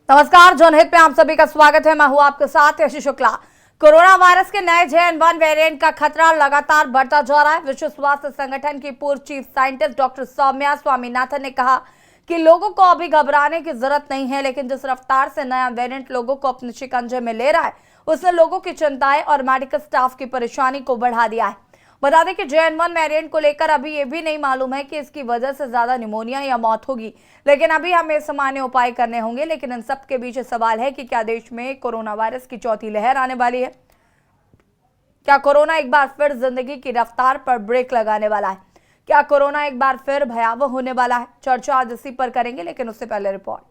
नमस्कार, जनहित में आप सभी का स्वागत है। मैं हूं आपके साथ यशी शुक्ला। कोरोना वायरस के नए JN.1 वेरिएंट का खतरा लगातार बढ़ता जा रहा है। विश्व स्वास्थ्य संगठन की पूर्व chief scientist doctor Soumya Swaminathan ने कहा कि लोगों को अभी घबराने की जरूरत नहीं है, लेकिन जिस रफ्तार से नया वेरिएंट लोगों को अपने शिकंजे में ले रहा है, उसने लोगों की चिंताएं और मेडिकल स्टाफ की परेशानी को बढ़ा दिया है। बता दें कि JN.1 वेरिएंट को लेकर अभी ये भी नहीं मालूम है कि इसकी वजह से ज्यादा निमोनिया या मौत होगी, लेकिन अभी हमें सामान्य उपाय करने होंगे। लेकिन इन सब के बीच सवाल है कि क्या देश में कोरोना वायरस की चौथी लहर आने वाली है? क्या कोरोना एक बार फिर जिंदगी की रफ्तार पर ब्रेक लगाने वाला है? क्या कोरोना एक बार फिर भयावह होने वाला है? चर्चा आज इसी पर करेंगे, लेकिन उससे पहले रिपोर्ट।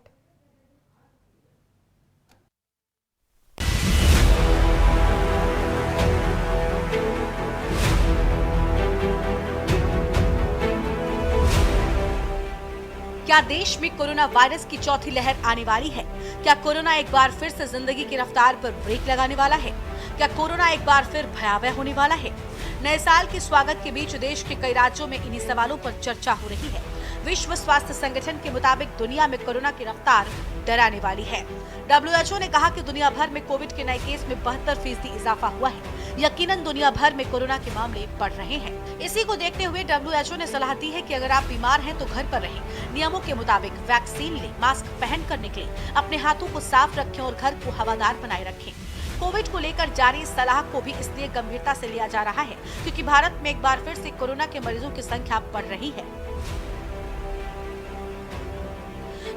क्या देश में कोरोना वायरस की चौथी लहर आने वाली है? क्या कोरोना एक बार फिर से जिंदगी की रफ्तार पर ब्रेक लगाने वाला है? क्या कोरोना एक बार फिर भयावह होने वाला है? नए साल के स्वागत के बीच देश के कई राज्यों में इन्हीं सवालों पर चर्चा हो रही है। विश्व स्वास्थ्य संगठन के मुताबिक दुनिया में कोरोना की रफ्तार डराने वाली है। WHO ने कहा कि दुनिया भर में कोविड के नए केस में 72% इजाफा हुआ है। यकीनन दुनिया भर में कोरोना के मामले बढ़ रहे हैं। इसी को देखते हुए WHO ने सलाह दी है कि अगर आप बीमार हैं तो घर पर रहें, नियमों के मुताबिक वैक्सीन लें, मास्क पहन कर निकलें, अपने हाथों को साफ रखें और घर को हवादार बनाए रखें। कोविड को लेकर जारी सलाह को भी इसलिए गंभीरता से लिया जा रहा है क्योंकि भारत में एक बार फिर से कोरोना के मरीजों की संख्या बढ़ रही है।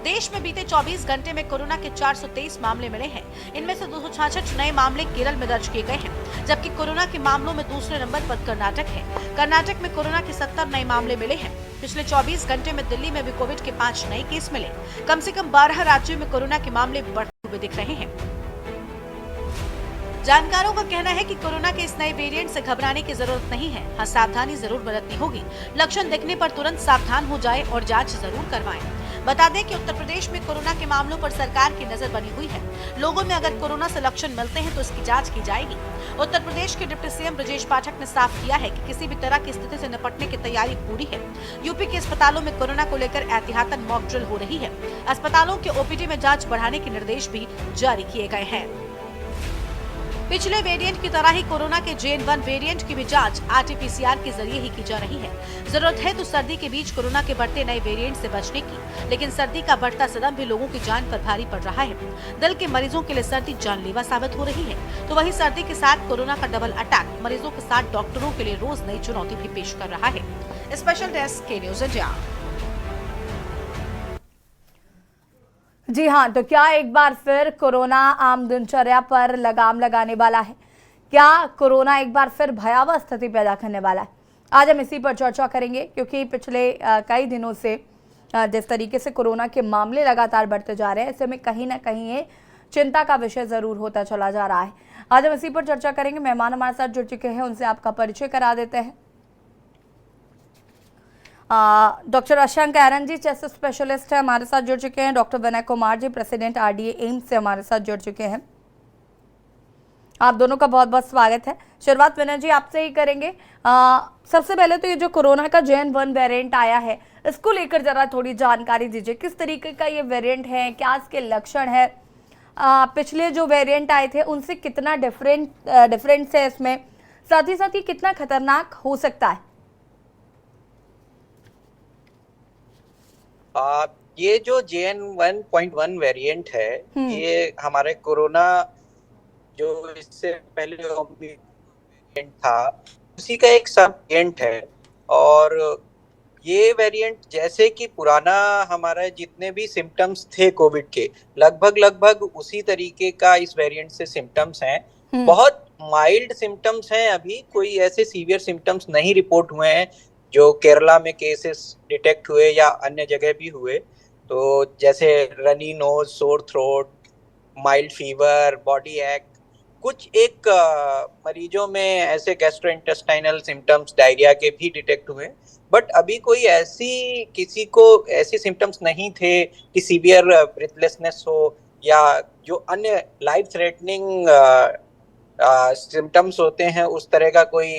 देश में बीते 24 घंटे में कोरोना के 423 मामले मिले हैं। इनमें से 266 नए मामले केरल में दर्ज किए गए हैं, जबकि कोरोना के मामलों में दूसरे नंबर पर कर्नाटक है। कर्नाटक में कोरोना के 70 नए मामले मिले हैं। पिछले 24 घंटे में दिल्ली में भी कोविड के 5 नए केस मिले। कम से कम 12 राज्यों में कोरोना के मामले बढ़ते हुए दिख रहे हैं। जानकारों का कहना है कि कोरोना के इस नए वेरिएंट से घबराने की जरूरत नहीं है। हाँ, सावधानी जरूर बरतनी होगी। लक्षण दिखने पर तुरंत सावधान हो जाए और जांच जरूर करवाएं। बता दें कि उत्तर प्रदेश में कोरोना के मामलों पर सरकार की नजर बनी हुई है। लोगों में अगर कोरोना से लक्षण मिलते हैं तो इसकी जांच की जाएगी। उत्तर प्रदेश के डिप्टी सीएम ब्रजेश पाठक ने साफ किया है कि किसी भी तरह की स्थिति से निपटने की तैयारी पूरी है। यूपी के अस्पतालों में कोरोना को लेकर एहतियातन मॉक ड्रिल हो रही है। अस्पतालों के OPD में जाँच बढ़ाने के निर्देश भी जारी किए गए हैं। पिछले वेरिएंट की तरह ही कोरोना के JN.1 वेरिएंट की भी जांच RT-PCR के जरिए ही की जा रही है। जरूरत है तो सर्दी के बीच कोरोना के बढ़ते नए वेरिएंट से बचने की, लेकिन सर्दी का बढ़ता सदम भी लोगों की जान पर भारी पड़ रहा है। दिल के मरीजों के लिए सर्दी जानलेवा साबित हो रही है, तो वही सर्दी के साथ कोरोना का डबल अटैक मरीजों के साथ डॉक्टरों के लिए रोज नई चुनौती भी पेश कर रहा है। स्पेशल डेस्क के न्यूज इंडिया। जी हाँ, तो क्या एक बार फिर कोरोना आम दिनचर्या पर लगाम लगाने वाला है? क्या कोरोना एक बार फिर भयावह स्थिति पैदा करने वाला है? आज हम इसी पर चर्चा करेंगे, क्योंकि पिछले कई दिनों से जिस तरीके से कोरोना के मामले लगातार बढ़ते जा रहे हैं, ऐसे में कहीं ना कहीं ये चिंता का विषय जरूर होता चला जा रहा है। आज हम इसी पर चर्चा करेंगे। मेहमान हमारे साथ जुड़ चुके हैं, उनसे आपका परिचय करा देते हैं। डॉक्टर अशंक एरन जी, चेस्ट स्पेशलिस्ट है, हमारे साथ जुड़ चुके हैं। Doctor Vinay Kumar ji, president RDA AIIMS से हमारे साथ जुड़ चुके हैं। आप दोनों का बहुत बहुत स्वागत है। शुरुआत विनय जी आपसे ही करेंगे। सबसे पहले तो ये जो कोरोना का JN.1 वेरिएंट आया है, इसको लेकर जरा थोड़ी जानकारी दीजिए। किस तरीके का ये वेरिएंट है, क्या इसके लक्षण है? पिछले जो वेरिएंट आए थे उनसे कितना डिफरेंस है इसमें, साथ ही कितना खतरनाक हो सकता है? ये जो JN.1.1 वेरिएंट है, ये हमारे कोरोना जो इससे पहले वेरिएंट था उसी का एक सब वेरिएंट है। और ये वेरिएंट जैसे कि पुराना हमारा जितने भी सिम्टम्स थे कोविड के, लगभग उसी तरीके का इस वेरिएंट से सिम्टम्स हैं। बहुत माइल्ड सिम्टम्स हैं, अभी कोई ऐसे सीवियर सिम्टम्स नहीं रिपोर्ट हुए हैं जो केरला में केसेस डिटेक्ट हुए या अन्य जगह भी हुए। तो जैसे runny nose, sore throat, mild fever, body एक, कुछ एक मरीजों में ऐसे गैस्ट्रोइंटेस्टाइनल सिम्टम्स डायरिया के भी डिटेक्ट हुए। बट अभी कोई किसी को ऐसे सिम्टम्स नहीं थे कि सीवियर ब्रीथलेसनेस हो या जो अन्य लाइफ थ्रेटनिंग सिम्टम्स होते हैं उस तरह का कोई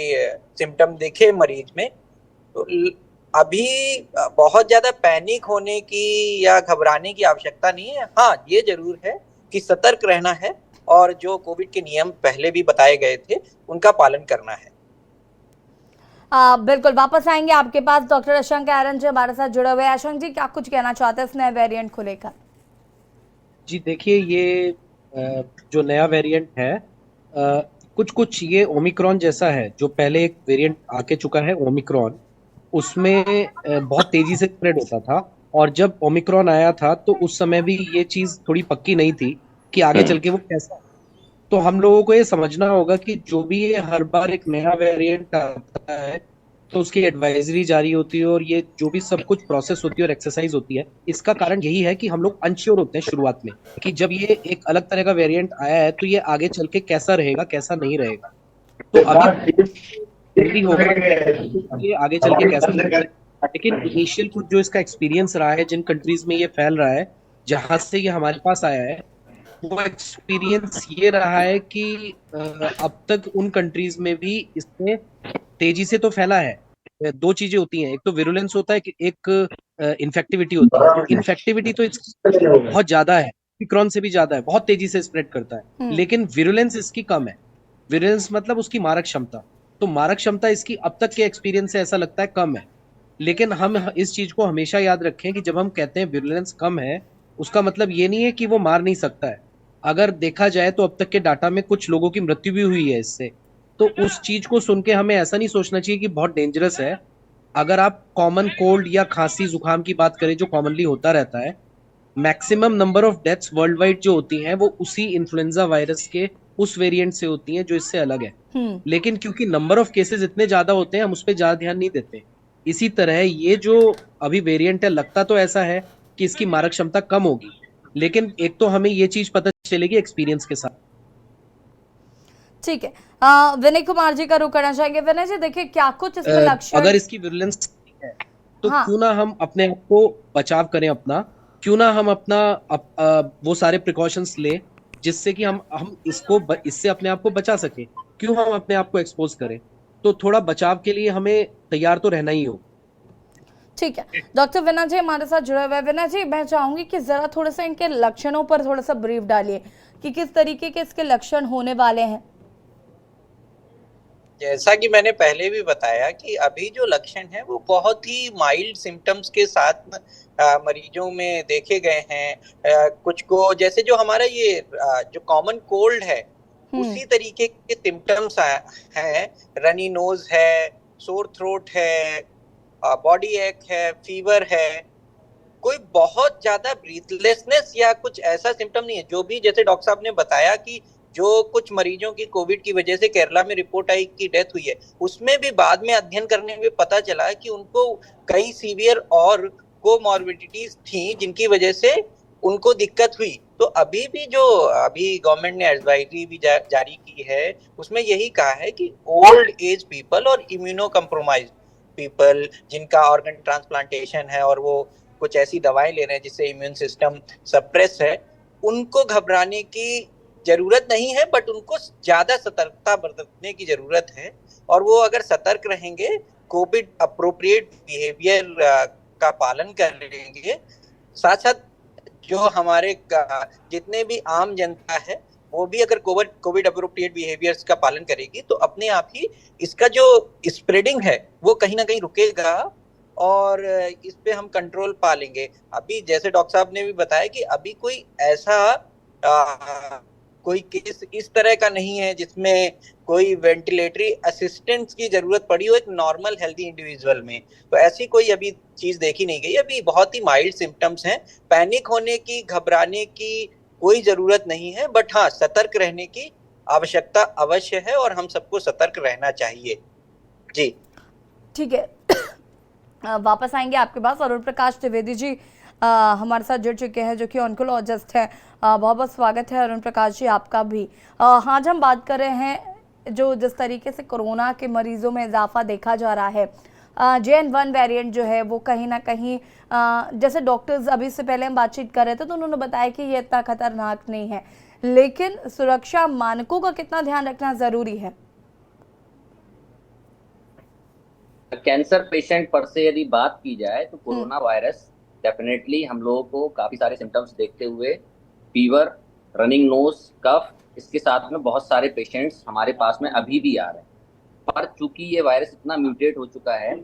सिम्टम दिखे मरीज में। तो अभी बहुत ज्यादा पैनिक होने की या घबराने की आवश्यकता नहीं है। हाँ, ये जरूर है कि सतर्क रहना है और जो कोविड के नियम पहले भी बताए गए थे उनका पालन करना है। बिल्कुल वापस आएंगे आपके पास। डॉक्टर अशंक आयरन जी हमारे साथ जुड़े हुए हैं। अशंक जी, क्या कुछ कहना चाहते हैं इस नए वेरिएंट को लेकर? जी देखिए, ये जो नया वेरिएंट है, कुछ कुछ ये ओमिक्रॉन जैसा है। जो पहले एक वेरिएंट आके चुका है ओमिक्रॉन, उसमें बहुत तेजी से स्प्रेड होता था। और जब ओमिक्रॉन आया था तो उस समय भी ये चीज थोड़ी पक्की नहीं थी कि आगे चल के वो कैसा। तो हम लोगों को ये समझना होगा कि जो भी ये हर बार एक नया वेरिएंट आता है तो उसकी एडवाइजरी जारी होती है, और ये जो भी सब कुछ प्रोसेस होती है और एक्सरसाइज होती है, इसका कारण यही है कि हम लोग अनश्योर होते हैं शुरुआत में कि जब ये एक अलग तरह का वेरिएंट आया है तो ये आगे चल के कैसा रहेगा कैसा नहीं रहेगा। तो अभी जल्दी होगा कि ये आगे चल के कैसा रहेगा, लेकिन इनिशियल कुछ जो इसका एक्सपीरियंस रहा है, जिन कंट्रीज में ये फैल रहा है, जहां से ये हमारे पास आया है, वो एक्सपीरियंस ये रहा है कि अब तक उन कंट्रीज में भी इसने तेजी से तो फैला है। दो चीजें होती हैं, एक तो विरुलेंस होता है कि एक इन्फेक्टिविटी होती है। तो इन्फेक्टिविटी तो इसकी बहुत ज्यादा है, ओमिक्रॉन से भी ज्यादा है, बहुत तेजी से स्प्रेड करता है। लेकिन विरुलेंस इसकी कम है। विरुलेंस मतलब उसकी मारक क्षमता। तो मारक क्षमता इसकी अब तक के एक्सपीरियंस से ऐसा लगता है कम है। लेकिन हम इस चीज को हमेशा याद रखें कि जब हम कहते हैं विरुलेंस कम है, उसका मतलब ये नहीं है कि वो मार नहीं सकता है। अगर देखा जाए तो अब तक के डाटा में कुछ लोगों की मृत्यु भी हुई है इससे। तो उस चीज को सुन के हमें ऐसा नहीं सोचना चाहिए कि बहुत डेंजरस है। अगर आप कॉमन कोल्ड या खांसी जुकाम की बात करें जो कॉमनली होता रहता है, maximum number of deaths world wide जो होती हैं वो उसी इन्फ्लुएंजा वायरस के उस वेरिएंट से होती हैं जो इससे अलग है। लेकिन क्योंकि नंबर ऑफ केसेस इतने ज्यादा होते हैं, हम उस पर ज्यादा ध्यान नहीं देते। इसी तरह ये जो अभी वेरिएंट है, लगता तो ऐसा है कि इसकी मारक क्षमता कम होगी, लेकिन एक तो हमें ये चीज पता चलेगी एक्सपीरियंस के साथ। ठीक है, विनय कुमार जी का रुख करना चाहेंगे। विनय जी, देखिए क्या कुछ इसमें लक्षण, अगर इसकी विरुलेंस है तो हाँ, क्यों ना हम अपने आप को बचाव करें अपना, क्यों ना हम अपना वो सारे प्रिकॉशंस ले जिससे कि हम इससे अपने आप को बचा सके। क्यों हम अपने आप को एक्सपोज करें? तो थोड़ा बचाव के लिए हमें तैयार तो रहना ही हो। ठीक है। डॉक्टर विनय जी हमारे साथ जुड़े हुए हैं। विनय जी, मैं चाहूंगी कि जरा थोड़ा सा इनके लक्षणों पर थोड़ा सा ब्रीफ डालिए कि किस तरीके के इसके लक्षण होने वाले हैं। जैसा कि मैंने पहले भी बताया कि अभी जो लक्षण है वो बहुत ही माइल्ड सिम्टम्स के साथ मरीजों में देखे गए हैं। कुछ को जैसे जो हमारा ये जो कॉमन कोल्ड है उसी तरीके के सिम्टम्स हैं। रनी नोज है, सोर थ्रोट है, बॉडी एक है, फीवर है। कोई बहुत ज्यादा ब्रीथलेसनेस या कुछ ऐसा सिम्टम नहीं है। जो भी जैसे डॉक्टर साहब ने बताया कि जो कुछ मरीजों की कोविड की वजह से केरला में रिपोर्ट आई कि डेथ हुई है, उसमें भी बाद में अध्ययन करने में पता चला कि उनको कई सीवियर और कोमॉर्बिडिटीज थी जिनकी वजह से उनको दिक्कत हुई। तो अभी भी जो अभी गवर्नमेंट ने एडवाइजरी भी जारी की है उसमें यही कहा है कि ओल्ड एज पीपल और इम्यूनो कम्प्रोमाइज्ड पीपल जिनका ऑर्गन ट्रांसप्लांटेशन है और वो कुछ ऐसी दवाएं ले रहे हैं जिससे इम्यून सिस्टम सप्रेस है, उनको घबराने की जरूरत नहीं है, बट उनको ज्यादा सतर्कता बरतने की जरूरत है। और वो अगर सतर्क रहेंगे, कोविड अप्रोप्रिएट बिहेवियर का पालन करेंगे, साथ साथ जो हमारे जितने भी आम जनता है वो भी अगर कोविड अप्रोप्रिएट बिहेवियर्स का पालन करेगी तो अपने आप ही इसका जो स्प्रेडिंग है वो कहीं ना कहीं रुकेगा और इस पे हम कंट्रोल पा लेंगे। अभी जैसे डॉक्टर साहब ने भी बताया कि अभी कोई ऐसा कोई केस इस तरह का नहीं है जिसमें कोई वेंटिलेटरी असिस्टेंस की जरूरत पड़ी हो एक नॉर्मल हेल्दी इंडिविजुअल में। तो ऐसी कोई अभी चीज देखी नहीं गई। अभी बहुत ही माइल्ड सिम्टम्स हैं। पैनिक होने की, घबराने की कोई जरूरत नहीं है, बट हाँ, सतर्क रहने की आवश्यकता अवश्य है और हम सबको सतर्क रहना चाहिए। जी ठीक है, वापस आएंगे आपके पास। अरुण प्रकाश त्रिवेदी जी हमारे साथ जुड़ चुके हैं जो कि ऑन्कोलॉजिस्ट हैं। बहुत बहुत स्वागत है अरुण प्रकाश जी आपका भी। आज हम बात कर रहे हैं जो जिस तरीके से कोरोना के मरीजों में इजाफा देखा जा रहा है, JN1 वेरिएंट जो है वो कहीं ना कहीं जैसे डॉक्टर्स अभी से पहले हम बातचीत कर रहे थे तो उन्होंने बताया कि ये इतना खतरनाक नहीं है, लेकिन सुरक्षा मानकों का कितना ध्यान रखना जरूरी है? कैंसर पेशेंट पर से यदि बात की जाए तो कोरोना वायरस डेफिनेटली हम लोगों को काफी सारे सिम्टम्स देखते हुए फीवर, रनिंग नोज, कफ, इसके साथ में बहुत सारे पेशेंट्स हमारे पास में अभी भी आ रहे हैं। पर चूंकि ये वायरस इतना म्यूटेट हो चुका है,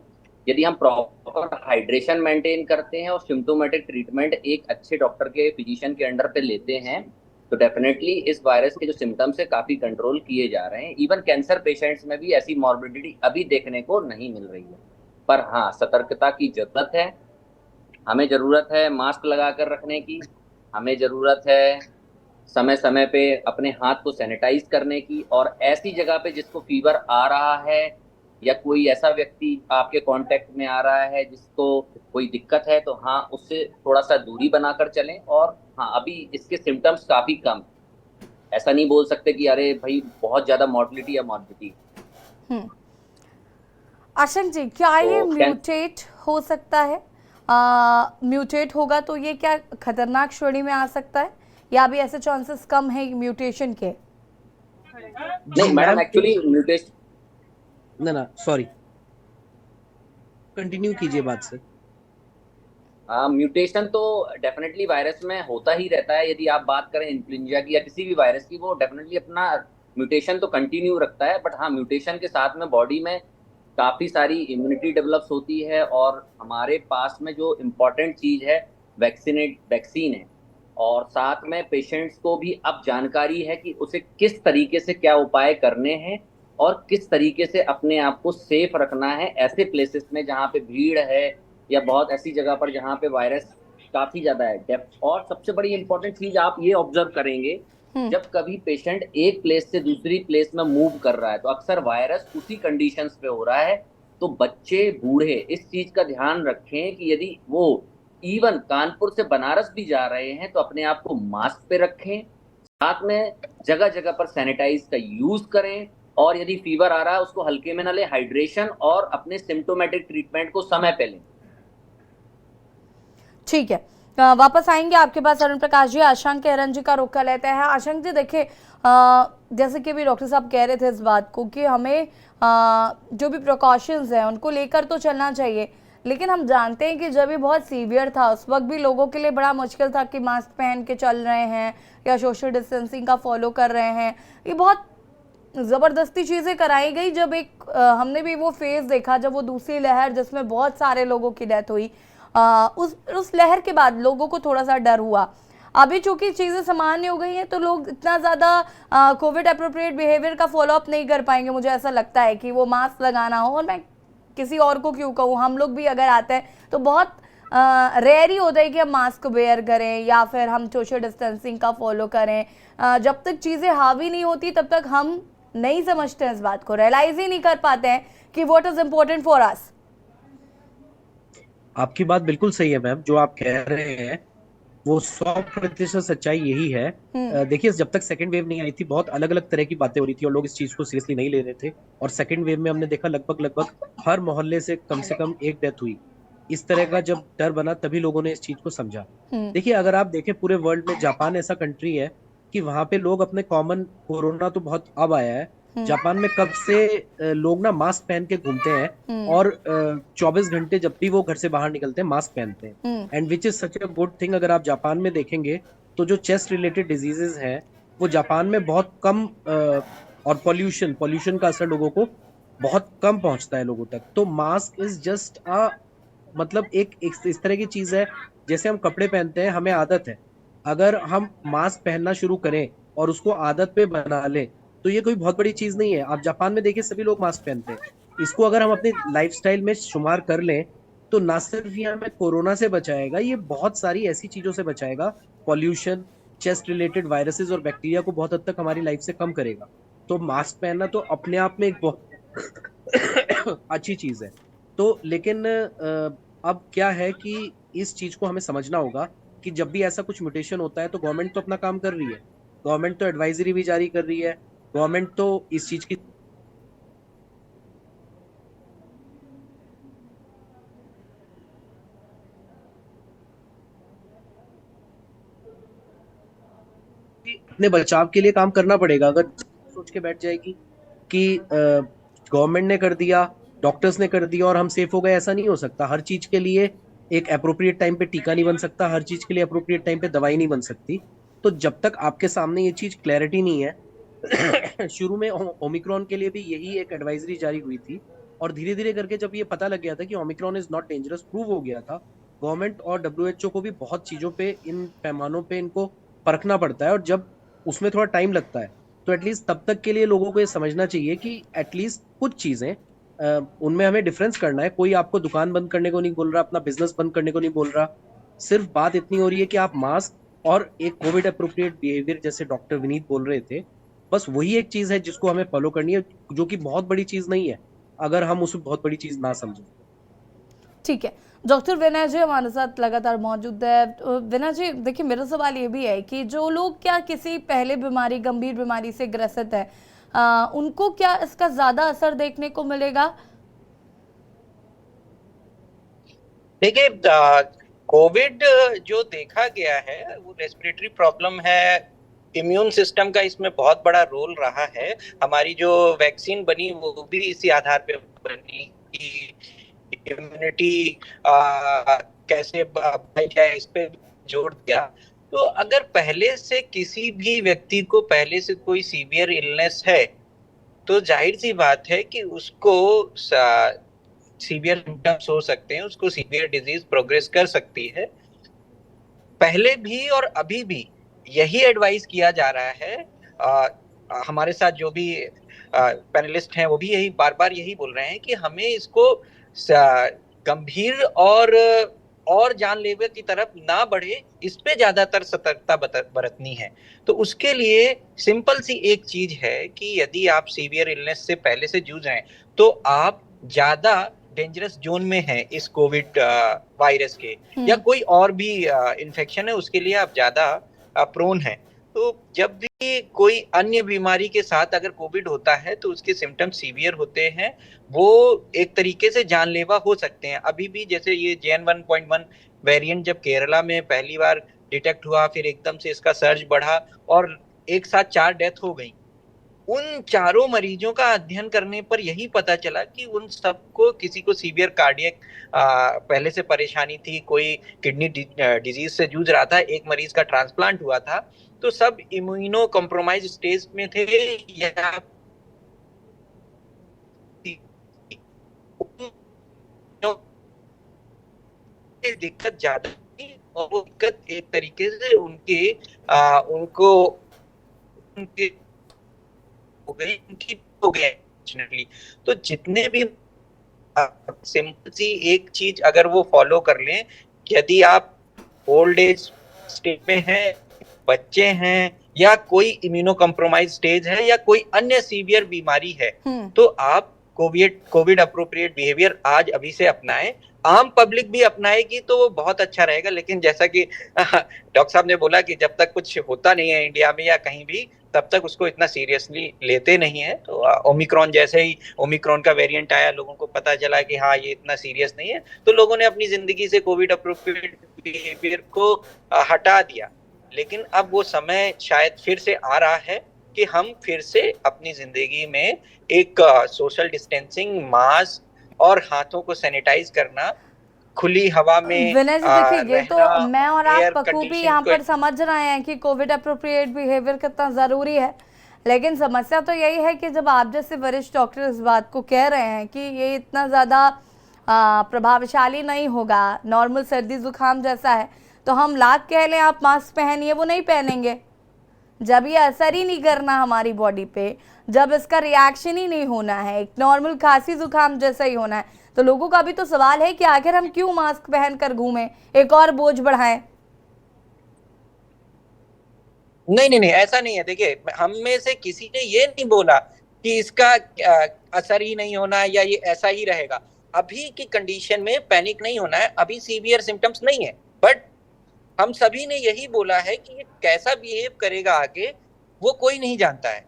यदि हम प्रॉपर हाइड्रेशन मेंटेन करते हैं और सिम्टोमेटिक ट्रीटमेंट एक अच्छे डॉक्टर के, फिजिशियन के अंडर पे लेते हैं, तो डेफिनेटली इस वायरस के जो सिम्टम्स है काफी कंट्रोल किए जा रहे हैं। इवन कैंसर पेशेंट्स में भी ऐसी मॉर्बिडिटी अभी देखने को नहीं मिल रही है। पर हाँ, सतर्कता की जरूरत है। हमें जरूरत है मास्क लगा कर रखने की, हमें जरूरत है समय समय पे अपने हाथ को सैनिटाइज करने की, और ऐसी जगह पे जिसको फीवर आ रहा है या कोई ऐसा व्यक्ति आपके कांटेक्ट में आ रहा है जिसको कोई दिक्कत है, तो हाँ, उससे थोड़ा सा दूरी बनाकर चलें। और हाँ, अभी इसके सिम्टम्स काफी कम, ऐसा नहीं बोल सकते कि अरे भाई बहुत ज्यादा मॉर्बिलिटी या मॉर्बिलिटी। आशंक जी, क्या ये तो म्यूटेट हो सकता है? म्यूटेट होगा तो ये क्या खतरनाक श्रेणी में आ सकता है, या अभी ऐसे चांसेस कम है म्यूटेशन के? नहीं मैडम, एक्चुअली म्यूटेशन, ना सॉरी, कंटिन्यू कीजिए बात से। म्यूटेशन तो डेफिनेटली वायरस में होता ही रहता है। यदि आप बात करें इन्फ्लुएंजा की या किसी भी वायरस की, वो डेफिनेटली अपना म्यूटेशन तो कंटिन्यू रखता है। बट हाँ, म्यूटेशन के साथ में बॉडी में काफी सारी इम्यूनिटी डेवलप्स होती है, और हमारे पास में जो इम्पोर्टेंट चीज है वैक्सीन है। और साथ में पेशेंट्स को भी अब जानकारी है कि उसे किस तरीके से क्या उपाय करने हैं और किस तरीके से अपने आप को सेफ रखना है ऐसे प्लेसेस में जहाँ पे भीड़ है या बहुत ऐसी जगह पर जहाँ पे वायरस काफी ज्यादा है। और सबसे बड़ी इंपॉर्टेंट चीज आप ये ऑब्जर्व करेंगे, जब कभी पेशेंट एक प्लेस से दूसरी प्लेस में मूव कर रहा है तो अक्सर वायरस उसी कंडीशंस पे हो रहा है। तो बच्चे, बूढ़े इस चीज का ध्यान रखें कि यदि वो इवन कानपुर से बनारस भी जा रहे हैं तो अपने आप को मास्क पे रखें, साथ में जगह जगह पर सैनिटाइज का यूज करें, और यदि फीवर आ रहा है उसको हल्के में न ले, हाइड्रेशन और अपने सिम्टोमेटिक ट्रीटमेंट को समय पे लें। ठीक है, वापस आएंगे आपके पास अरुण प्रकाश जी। आशंक किरण जी का रुख कर लेते हैं। आशंक जी, देखिए, जैसे कि भी डॉक्टर साहब कह रहे थे इस बात को कि हमें जो भी प्रिकॉशंस हैं उनको लेकर तो चलना चाहिए, लेकिन हम जानते हैं कि जब ये बहुत सीवियर था उस वक्त भी लोगों के लिए बड़ा मुश्किल था कि मास्क पहन के चल रहे हैं या सोशल डिस्टेंसिंग का फॉलो कर रहे हैं। ये बहुत ज़बरदस्ती चीज़ें कराई गई। जब एक हमने भी वो फेज देखा जब वो दूसरी लहर जिसमें बहुत सारे लोगों की डेथ हुई, उस लहर के बाद लोगों को थोड़ा सा डर हुआ। अभी चूंकि चीज़ें सामान्य हो गई हैं तो लोग इतना ज़्यादा कोविड अप्रोप्रिएट बिहेवियर का फॉलोअप नहीं कर पाएंगे। मुझे ऐसा लगता है कि वो मास्क लगाना हो, और मैं किसी और को क्यों कहूँ, हम लोग भी अगर आते हैं तो बहुत रेयर ही होता है कि हम मास्क वेयर करें या फिर हम सोशल डिस्टेंसिंग का फॉलो करें। जब तक चीज़ें हावी नहीं होती तब तक हम नहीं समझते हैं इस बात को, रियलाइज ही नहीं कर पाते हैं कि what is important for us. आपकी बात बिल्कुल सही है मैम, जो आप कह रहे हैं वो 100% सच्चाई यही है। देखिए, जब तक सेकंड वेव नहीं आई थी बहुत अलग अलग तरह की बातें हो रही थी और लोग इस चीज को सीरियसली नहीं ले रहे थे, और सेकंड वेव में हमने देखा लगभग हर मोहल्ले से कम एक डेथ हुई। इस तरह का जब डर बना तभी लोगों ने इस चीज को समझा। देखिए, अगर आप देखें पूरे वर्ल्ड में, जापान ऐसा कंट्री है कि वहां पे लोग अपने कॉमन, कोरोना तो बहुत अब आया है, जापान में कब से लोग ना मास्क पहन के घूमते हैं और 24 घंटे जब भी वो घर से बाहर निकलते हैं मास्क पहनते हैं, and which is such a good thing. अगर आप जापान में देखेंगे तो जो चेस्ट रिलेटेड डिजीजेस हैं वो जापान में बहुत कम, और पॉल्यूशन का असर लोगों को बहुत कम पहुंचता है लोगों तक। तो मास्क इज जस्ट मतलब एक इस तरह की चीज है, जैसे हम कपड़े पहनते हैं, हमें आदत है, अगर हम मास्क पहनना शुरू करें और उसको आदत पे बना लें तो ये कोई बहुत बड़ी चीज नहीं है। आप जापान में देखिए सभी लोग मास्क पहनते हैं। इसको अगर हम अपनी लाइफस्टाइल में शुमार कर लें तो ना सिर्फ ये हमें कोरोना से बचाएगा, ये बहुत सारी ऐसी चीजों से बचाएगा, पॉल्यूशन, चेस्ट रिलेटेड वायरसेस और बैक्टीरिया को बहुत हद तक हमारी लाइफ से कम करेगा। तो मास्क पहनना तो अपने आप में एक बहुत अच्छी चीज है। तो लेकिन अब क्या है कि इस चीज को हमें समझना होगा कि जब भी ऐसा कुछ म्यूटेशन होता है तो गवर्नमेंट तो अपना काम कर रही है, गवर्नमेंट तो एडवाइजरी भी जारी कर रही है, गवर्नमेंट तो इस चीज की अपने बचाव के लिए काम करना पड़ेगा। अगर सोच के बैठ जाएगी कि गवर्नमेंट ने कर दिया डॉक्टर्स ने कर दिया और हम सेफ हो गए, ऐसा नहीं हो सकता। हर चीज के लिए एक अप्रोप्रिएट टाइम पे टीका नहीं बन सकता, हर चीज के लिए अप्रोप्रिएट टाइम पे दवाई नहीं बन सकती। तो जब तक आपके सामने ये चीज क्लैरिटी नहीं है शुरू में ओमिक्रॉन के लिए भी यही एक एडवाइजरी जारी हुई थी, और धीरे धीरे करके जब ये पता लग गया था कि Omicron is not dangerous, prove हो गया था, गवर्नमेंट और डब्ल्यूएचओ को भी बहुत चीजों पे, इन पैमानों पे इनको परखना पड़ता है, और जब उसमें थोड़ा टाइम लगता है तो एटलीस्ट तब तक के लिए लोगों को ये समझना चाहिए कि एटलीस्ट कुछ चीजें उनमें हमें डिफरेंस करना है। कोई आपको दुकान बंद करने को नहीं बोल रहा, अपना बिजनेस बंद करने को नहीं बोल रहा। सिर्फ बात इतनी हो रही है कि आप मास्क और एक कोविड अप्रोप्रिएट बिहेवियर, जैसे डॉक्टर विनीत बोल रहे थे, बस वही एक चीज है जिसको हमें फॉलो करनी है, जो कि बहुत बड़ी चीज नहीं है अगर हम उसे बहुत बड़ी चीज ना समझें। ठीक है, डॉक्टर विनय जी हमारे साथ लगातार मौजूद है। विनय जी देखिए, मेरा सवाल ये भी है कि जो लोग क्या किसी पहले बीमारी, गंभीर बीमारी से ग्रसित है, उनको क्या इसका ज्यादा असर देखने को मिलेगा? देखिए, कोविड जो देखा गया है वो रेस्पिरेटरी प्रॉब्लम है। इम्यून सिस्टम का इसमें बहुत बड़ा रोल रहा है। हमारी जो वैक्सीन बनी वो भी इसी आधार पे बनी कि इम्यूनिटी कैसे बढ़ाई जाए, इस पे जोर दिया। तो अगर पहले से किसी भी व्यक्ति को पहले से कोई सीवियर इलनेस है तो जाहिर सी बात है कि उसको सीवियर सिम्टम्स हो सकते हैं, उसको सीवियर डिजीज प्रोग्रेस कर सकती है। पहले भी और अभी भी यही एडवाइस किया जा रहा है। हमारे साथ जो भी पैनलिस्ट हैं वो भी यही बार बार यही बोल रहे हैं कि हमें इसको गंभीर और जानलेवा की तरफ ना बढ़े, इस पे ज्यादातर सतर्कता बरतनी है। तो उसके लिए सिंपल सी एक चीज है कि यदि आप सीवियर इलनेस से पहले से जूझ रहे हैं तो आप ज्यादा डेंजरस जोन में हैं इस कोविड वायरस के, या कोई और भी इन्फेक्शन है उसके लिए आप ज्यादा प्रोन हैं। तो जब भी कोई अन्य बीमारी के साथ अगर कोविड होता है तो उसके सिम्टम्स सीवियर होते हैं, वो एक तरीके से जानलेवा हो सकते हैं। अभी भी जैसे ये JN1.1 वेरिएंट जब केरला में पहली बार डिटेक्ट हुआ, फिर एकदम से इसका सर्ज बढ़ा और एक साथ 4 डेथ हो गई। उन चारों मरीजों का अध्ययन करने पर यही पता चला कि उन सबको, किसी को सीवियर कार्डियक पहले से परेशानी थी, कोई किडनी डिजीज से जूझ रहा था, एक मरीज का ट्रांसप्लांट हुआ था, तो सब इम्यूनो कॉम्प्रोमाइज स्टेज में थे या दिक्कत ज्यादा थी, और वो दिक्कत एक तरीके से उनको हो गए। तो जितने भी सिंपल सी एक चीज अगर वो फॉलो कर लें, यदि आप ओल्ड एज स्टेज में हैं, बच्चे हैं, या कोई इम्यूनो कॉम्प्रोमाइज स्टेज है, या कोई अन्य सीवियर बीमारी है, तो आप कोविड अप्रोप्रिएट बिहेवियर आज अभी से अपनाएं। आम पब्लिक भी अपनाएगी तो वो बहुत अच्छा रहेगा। लेकिन जैसा कि डॉक्टर साहब ने बोला कि जब तक कुछ होता नहीं है इंडिया में या कहीं भी, तब तक उसको इतना सीरियसली लेते नहीं है। तो ओमिक्रॉन, जैसे ही ओमिक्रॉन का वेरिएंट आया, लोगों को पता चला कि हाँ ये इतना सीरियस नहीं है, तो लोगों ने अपनी जिंदगी से कोविड अप्रोप्रिएट बिहेवियर को हटा दिया। लेकिन अब वो समय शायद फिर से आ रहा है कि हम फिर से अपनी जिंदगी में एक सोशल डिस्टेंसिंग, मास्क और हाथों को सैनिटाइज करना, खुली हवा में विनय जी देखिए, ये तो मैं और आप बखूबी यहाँ पर समझ रहे हैं कि कोविड अप्रोप्रिएट बिहेवियर कितना जरूरी है। लेकिन समस्या तो यही है कि जब आप जैसे वरिष्ठ डॉक्टर इस बात को कह रहे हैं कि ये इतना ज्यादा प्रभावशाली नहीं होगा, नॉर्मल सर्दी जुकाम जैसा है, तो हम लाख कह लें आप मास्क पहनिए, वो नहीं पहनेंगे। जब ये असर ही नहीं करना हमारी बॉडी पे, जब इसका रिएक्शन ही नहीं होना है, एक नॉर्मल खांसी जुकाम जैसा ही होना है, तो लोगों का भी तो सवाल है कि आखिर हम क्यों मास्क पहनकर घूमें, एक और बोझ बढ़ाएं। नहीं, ऐसा नहीं है। देखिए, हम में से किसी ने ये नहीं बोला कि इसका असर ही नहीं होना या ये ऐसा ही रहेगा। अभी की कंडीशन में पैनिक नहीं होना है, अभी सीवियर सिम्टम्स नहीं है, बट हम सभी ने यही बोला है कि ये कैसा बिहेव करेगा आगे, वो कोई नहीं जानता है।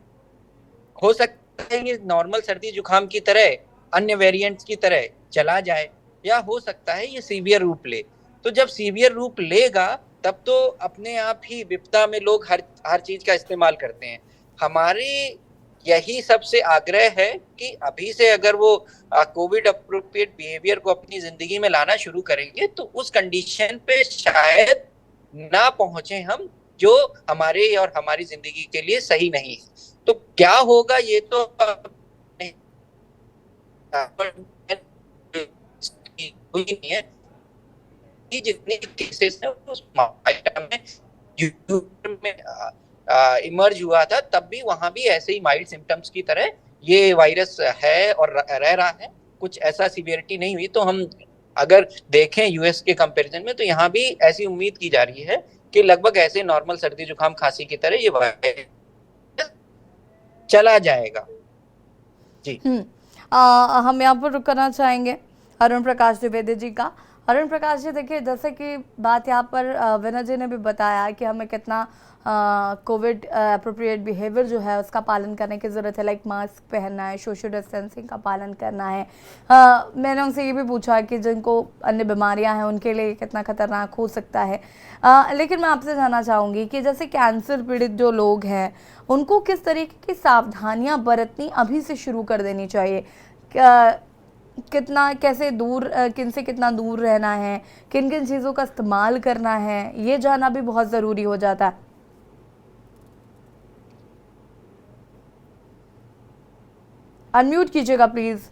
हो सकता है ये नॉर्मल सर्दी जुकाम की तरह, अन्य वेरिएंट्स की तरह चला जाए, या हो सकता है ये सीवियर रूप ले। तो जब सीवियर रूप लेगा तब तो अपने आप ही विपदा में लोग हर चीज का इस्तेमाल करते हैं। हमारे यही सबसे आग्रह है कि अभी से अगर वो कोविड अप्रोप्रिएट बिहेवियर को अपनी जिंदगी में लाना शुरू करेंगे तो उस कंडीशन पे शायद ना पहुंचे हम, जो हमारे और हमारी जिंदगी के लिए सही नहीं है। तो क्या होगा ये तो हुई नहीं है कि जितने केसेस हैं उस में इमर्ज हुआ था, तब भी वहां भी ऐसे ही माइल्ड सिम्टम्स की तरह ये वायरस है और रह रहा है, कुछ ऐसा सीवियरिटी नहीं हुई। तो हम अगर देखें यूएस के कंपैरिजन में तो यहाँ भी ऐसी उम्मीद की जा रही है कि लगभग ऐसे नॉर्मल सर्दी जुकाम खांसी की तरह ये वायरस चला जाएगा। जी हम यहाँ पर रुक करना चाहेंगे अरुण प्रकाश द्विवेदी जी का। अरुण प्रकाश जी, देखिए जैसे कि बात यहाँ पर विनय जी ने भी बताया कि हमें कितना कोविड अप्रोप्रिएट बिहेवियर जो है उसका पालन करने की ज़रूरत है, लाइक मास्क पहनना है, सोशल डिस्टेंसिंग का पालन करना है। मैंने उनसे ये भी पूछा कि जिनको अन्य बीमारियां हैं उनके लिए कितना खतरनाक हो सकता है। लेकिन मैं आपसे जानना चाहूँगी कि जैसे कैंसर पीड़ित जो लोग हैं उनको किस तरीके की सावधानियाँ बरतनी अभी से शुरू कर देनी चाहिए? कितना कैसे दूर किन से कितना दूर रहना है, किन किन चीज़ों का इस्तेमाल करना है, ये जानना भी बहुत ज़रूरी हो जाता है। अनम्यूट कीजिएगा please.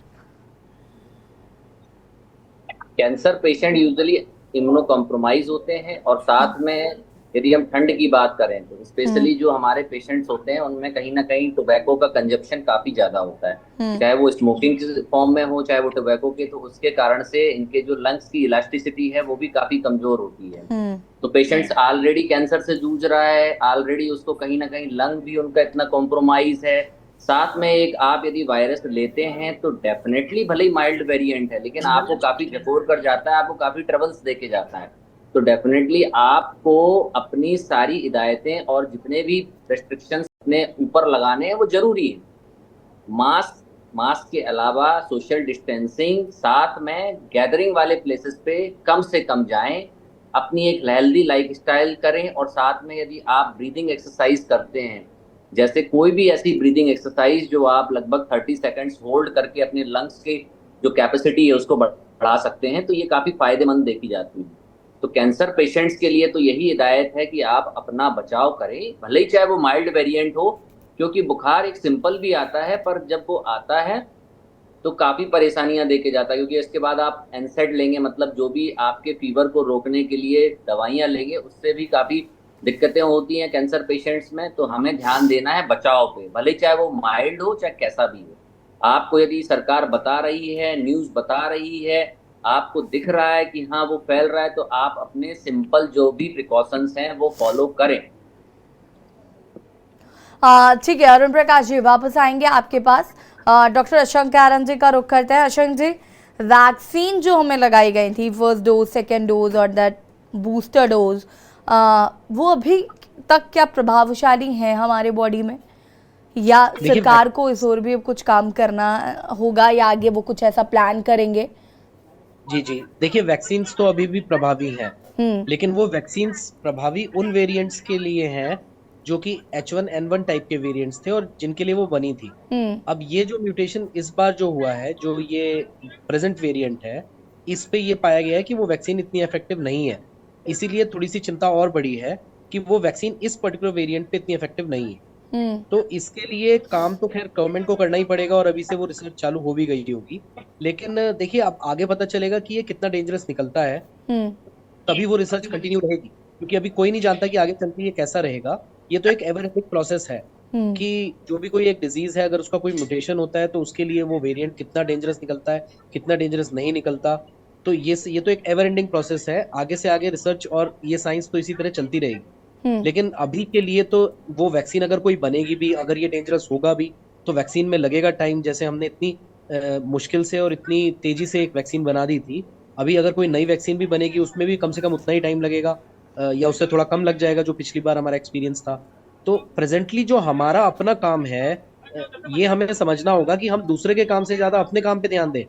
Cancer patient usually immuno compromise होते हैं और साथ में यदि हम ठंड की बात करें तो स्पेशली जो हमारे पेशेंट्स होते हैं उनमें कहीं ना कहीं टोबैको का कंजप्शन काफी ज्यादा होता है, चाहे वो स्मोकिंग के फॉर्म में हो चाहे वो टोबैको के, तो उसके कारण से इनके जो लंग्स की इलास्टिसिटी है वो भी काफी कमजोर होती है। तो पेशेंट्स ऑलरेडी कैंसर से जूझ रहा है, ऑलरेडी उसको कहीं ना कहीं लंग भी उनका इतना कॉम्प्रोमाइज है, साथ में एक आप यदि वायरस लेते हैं तो डेफिनेटली भले ही माइल्ड वेरिएंट है लेकिन आपको काफी जकोर कर जाता है, आपको काफी ट्रबल्स देके जाता है। तो डेफिनेटली आपको अपनी सारी हिदायतें और जितने भी रेस्ट्रिक्शंस अपने ऊपर लगाने हैं वो जरूरी है। मास्क के अलावा सोशल डिस्टेंसिंग, साथ में गैदरिंग वाले प्लेसेस पे कम से कम जाएं, अपनी एक हेल्दी लाइफस्टाइल करें और साथ में यदि आप ब्रीदिंग एक्सरसाइज करते हैं, जैसे कोई भी ऐसी ब्रीदिंग एक्सरसाइज जो आप लगभग 30 सेकंड्स होल्ड करके अपने लंग्स की जो कैपेसिटी है उसको बढ़ा सकते हैं, तो ये काफी फायदेमंद देखी जाती है। तो कैंसर पेशेंट्स के लिए तो यही हिदायत है कि आप अपना बचाव करें, भले ही चाहे वो माइल्ड वेरिएंट हो, क्योंकि बुखार एक सिंपल भी आता है पर जब वो आता है तो काफी परेशानियां देके जाता है, क्योंकि इसके बाद आप एनसेड लेंगे, मतलब जो भी आपके फीवर को रोकने के लिए दवाइयां लेंगे, उससे भी काफी दिक्कतें होती हैं कैंसर पेशेंट्स में। तो हमें ध्यान देना है बचाव पे, भले चाहे वो माइल्ड हो चाहे कैसा भी हो। आपको यदि सरकार बता रही है, न्यूज बता रही है, आपको दिख रहा है कि हाँ वो फैल रहा है, तो आप अपने सिंपल जो भी प्रिकॉशंस हैं वो फॉलो करें। ठीक है अरुण प्रकाश जी, वापस आएंगे आपके पास। डॉक्टर अशंक आरन जी का रुख करते हैं। अशंक जी, वैक्सीन जो हमें लगाई गई थी, फर्स्ट डोज, सेकेंड डोज और दैट बूस्टर डोज, वो अभी तक क्या प्रभावशाली हैं हमारे बॉडी में, या सरकार को इस ओर भी कुछ काम करना होगा, या आगे वो कुछ ऐसा प्लान करेंगे? जी देखिए, वैक्सीन्स तो अभी भी प्रभावी हैं, लेकिन वो वैक्सीन्स प्रभावी उन वेरिएंट्स के लिए हैं जो कि H1N1 टाइप के वेरिएंट्स थे और जिनके लिए वो बनी थी। अब ये जो म्यूटेशन इस बार जो हुआ है, जो ये प्रेजेंट वेरिएंट है, इस पे ये पाया गया है कि वो वैक्सीन इतनी इफेक्टिव नहीं है, इसीलिए थोड़ी सी चिंता और बढ़ी है कि वो वैक्सीन इस पर्टिकुलर वेरिएंट पे इतनी इफेक्टिव नहीं है। तो इसके लिए काम तो खैर गवर्नमेंट को करना ही पड़ेगा और अभी से वो रिसर्च चालू हो भी गई होगी, लेकिन देखिए अब आगे पता चलेगा कि ये कितना डेंजरस निकलता है, तभी वो रिसर्च कंटिन्यू रहेगी, क्योंकि अभी कोई नहीं जानता कि आगे चलकर ये कैसा रहेगा। ये तो एक एवर एंडिंग प्रोसेस है कि जो भी कोई एक डिजीज है, अगर उसका कोई म्यूटेशन होता है तो उसके लिए वो वेरिएंट कितना डेंजरस निकलता है, कितना डेंजरस नहीं निकलता, तो ये तो एक एवर एंडिंग प्रोसेस है। आगे से आगे रिसर्च और ये साइंस तो इसी तरह चलती रहेगी, लेकिन अभी के लिए तो वो वैक्सीन अगर कोई बनेगी भी, अगर ये डेंजरस होगा भी, तो वैक्सीन में लगेगा टाइम। जैसे हमने इतनी मुश्किल से और इतनी तेजी से एक वैक्सीन बना दी थी, अभी अगर कोई नई वैक्सीन भी बनेगी उसमें भी कम से कम उतना ही टाइम लगेगा या उससे थोड़ा कम लग जाएगा, जो पिछली बार हमारा एक्सपीरियंस था। तो प्रेजेंटली जो हमारा अपना काम है, ये हमें समझना होगा कि हम दूसरे के काम से ज्यादा अपने काम पे ध्यान दें।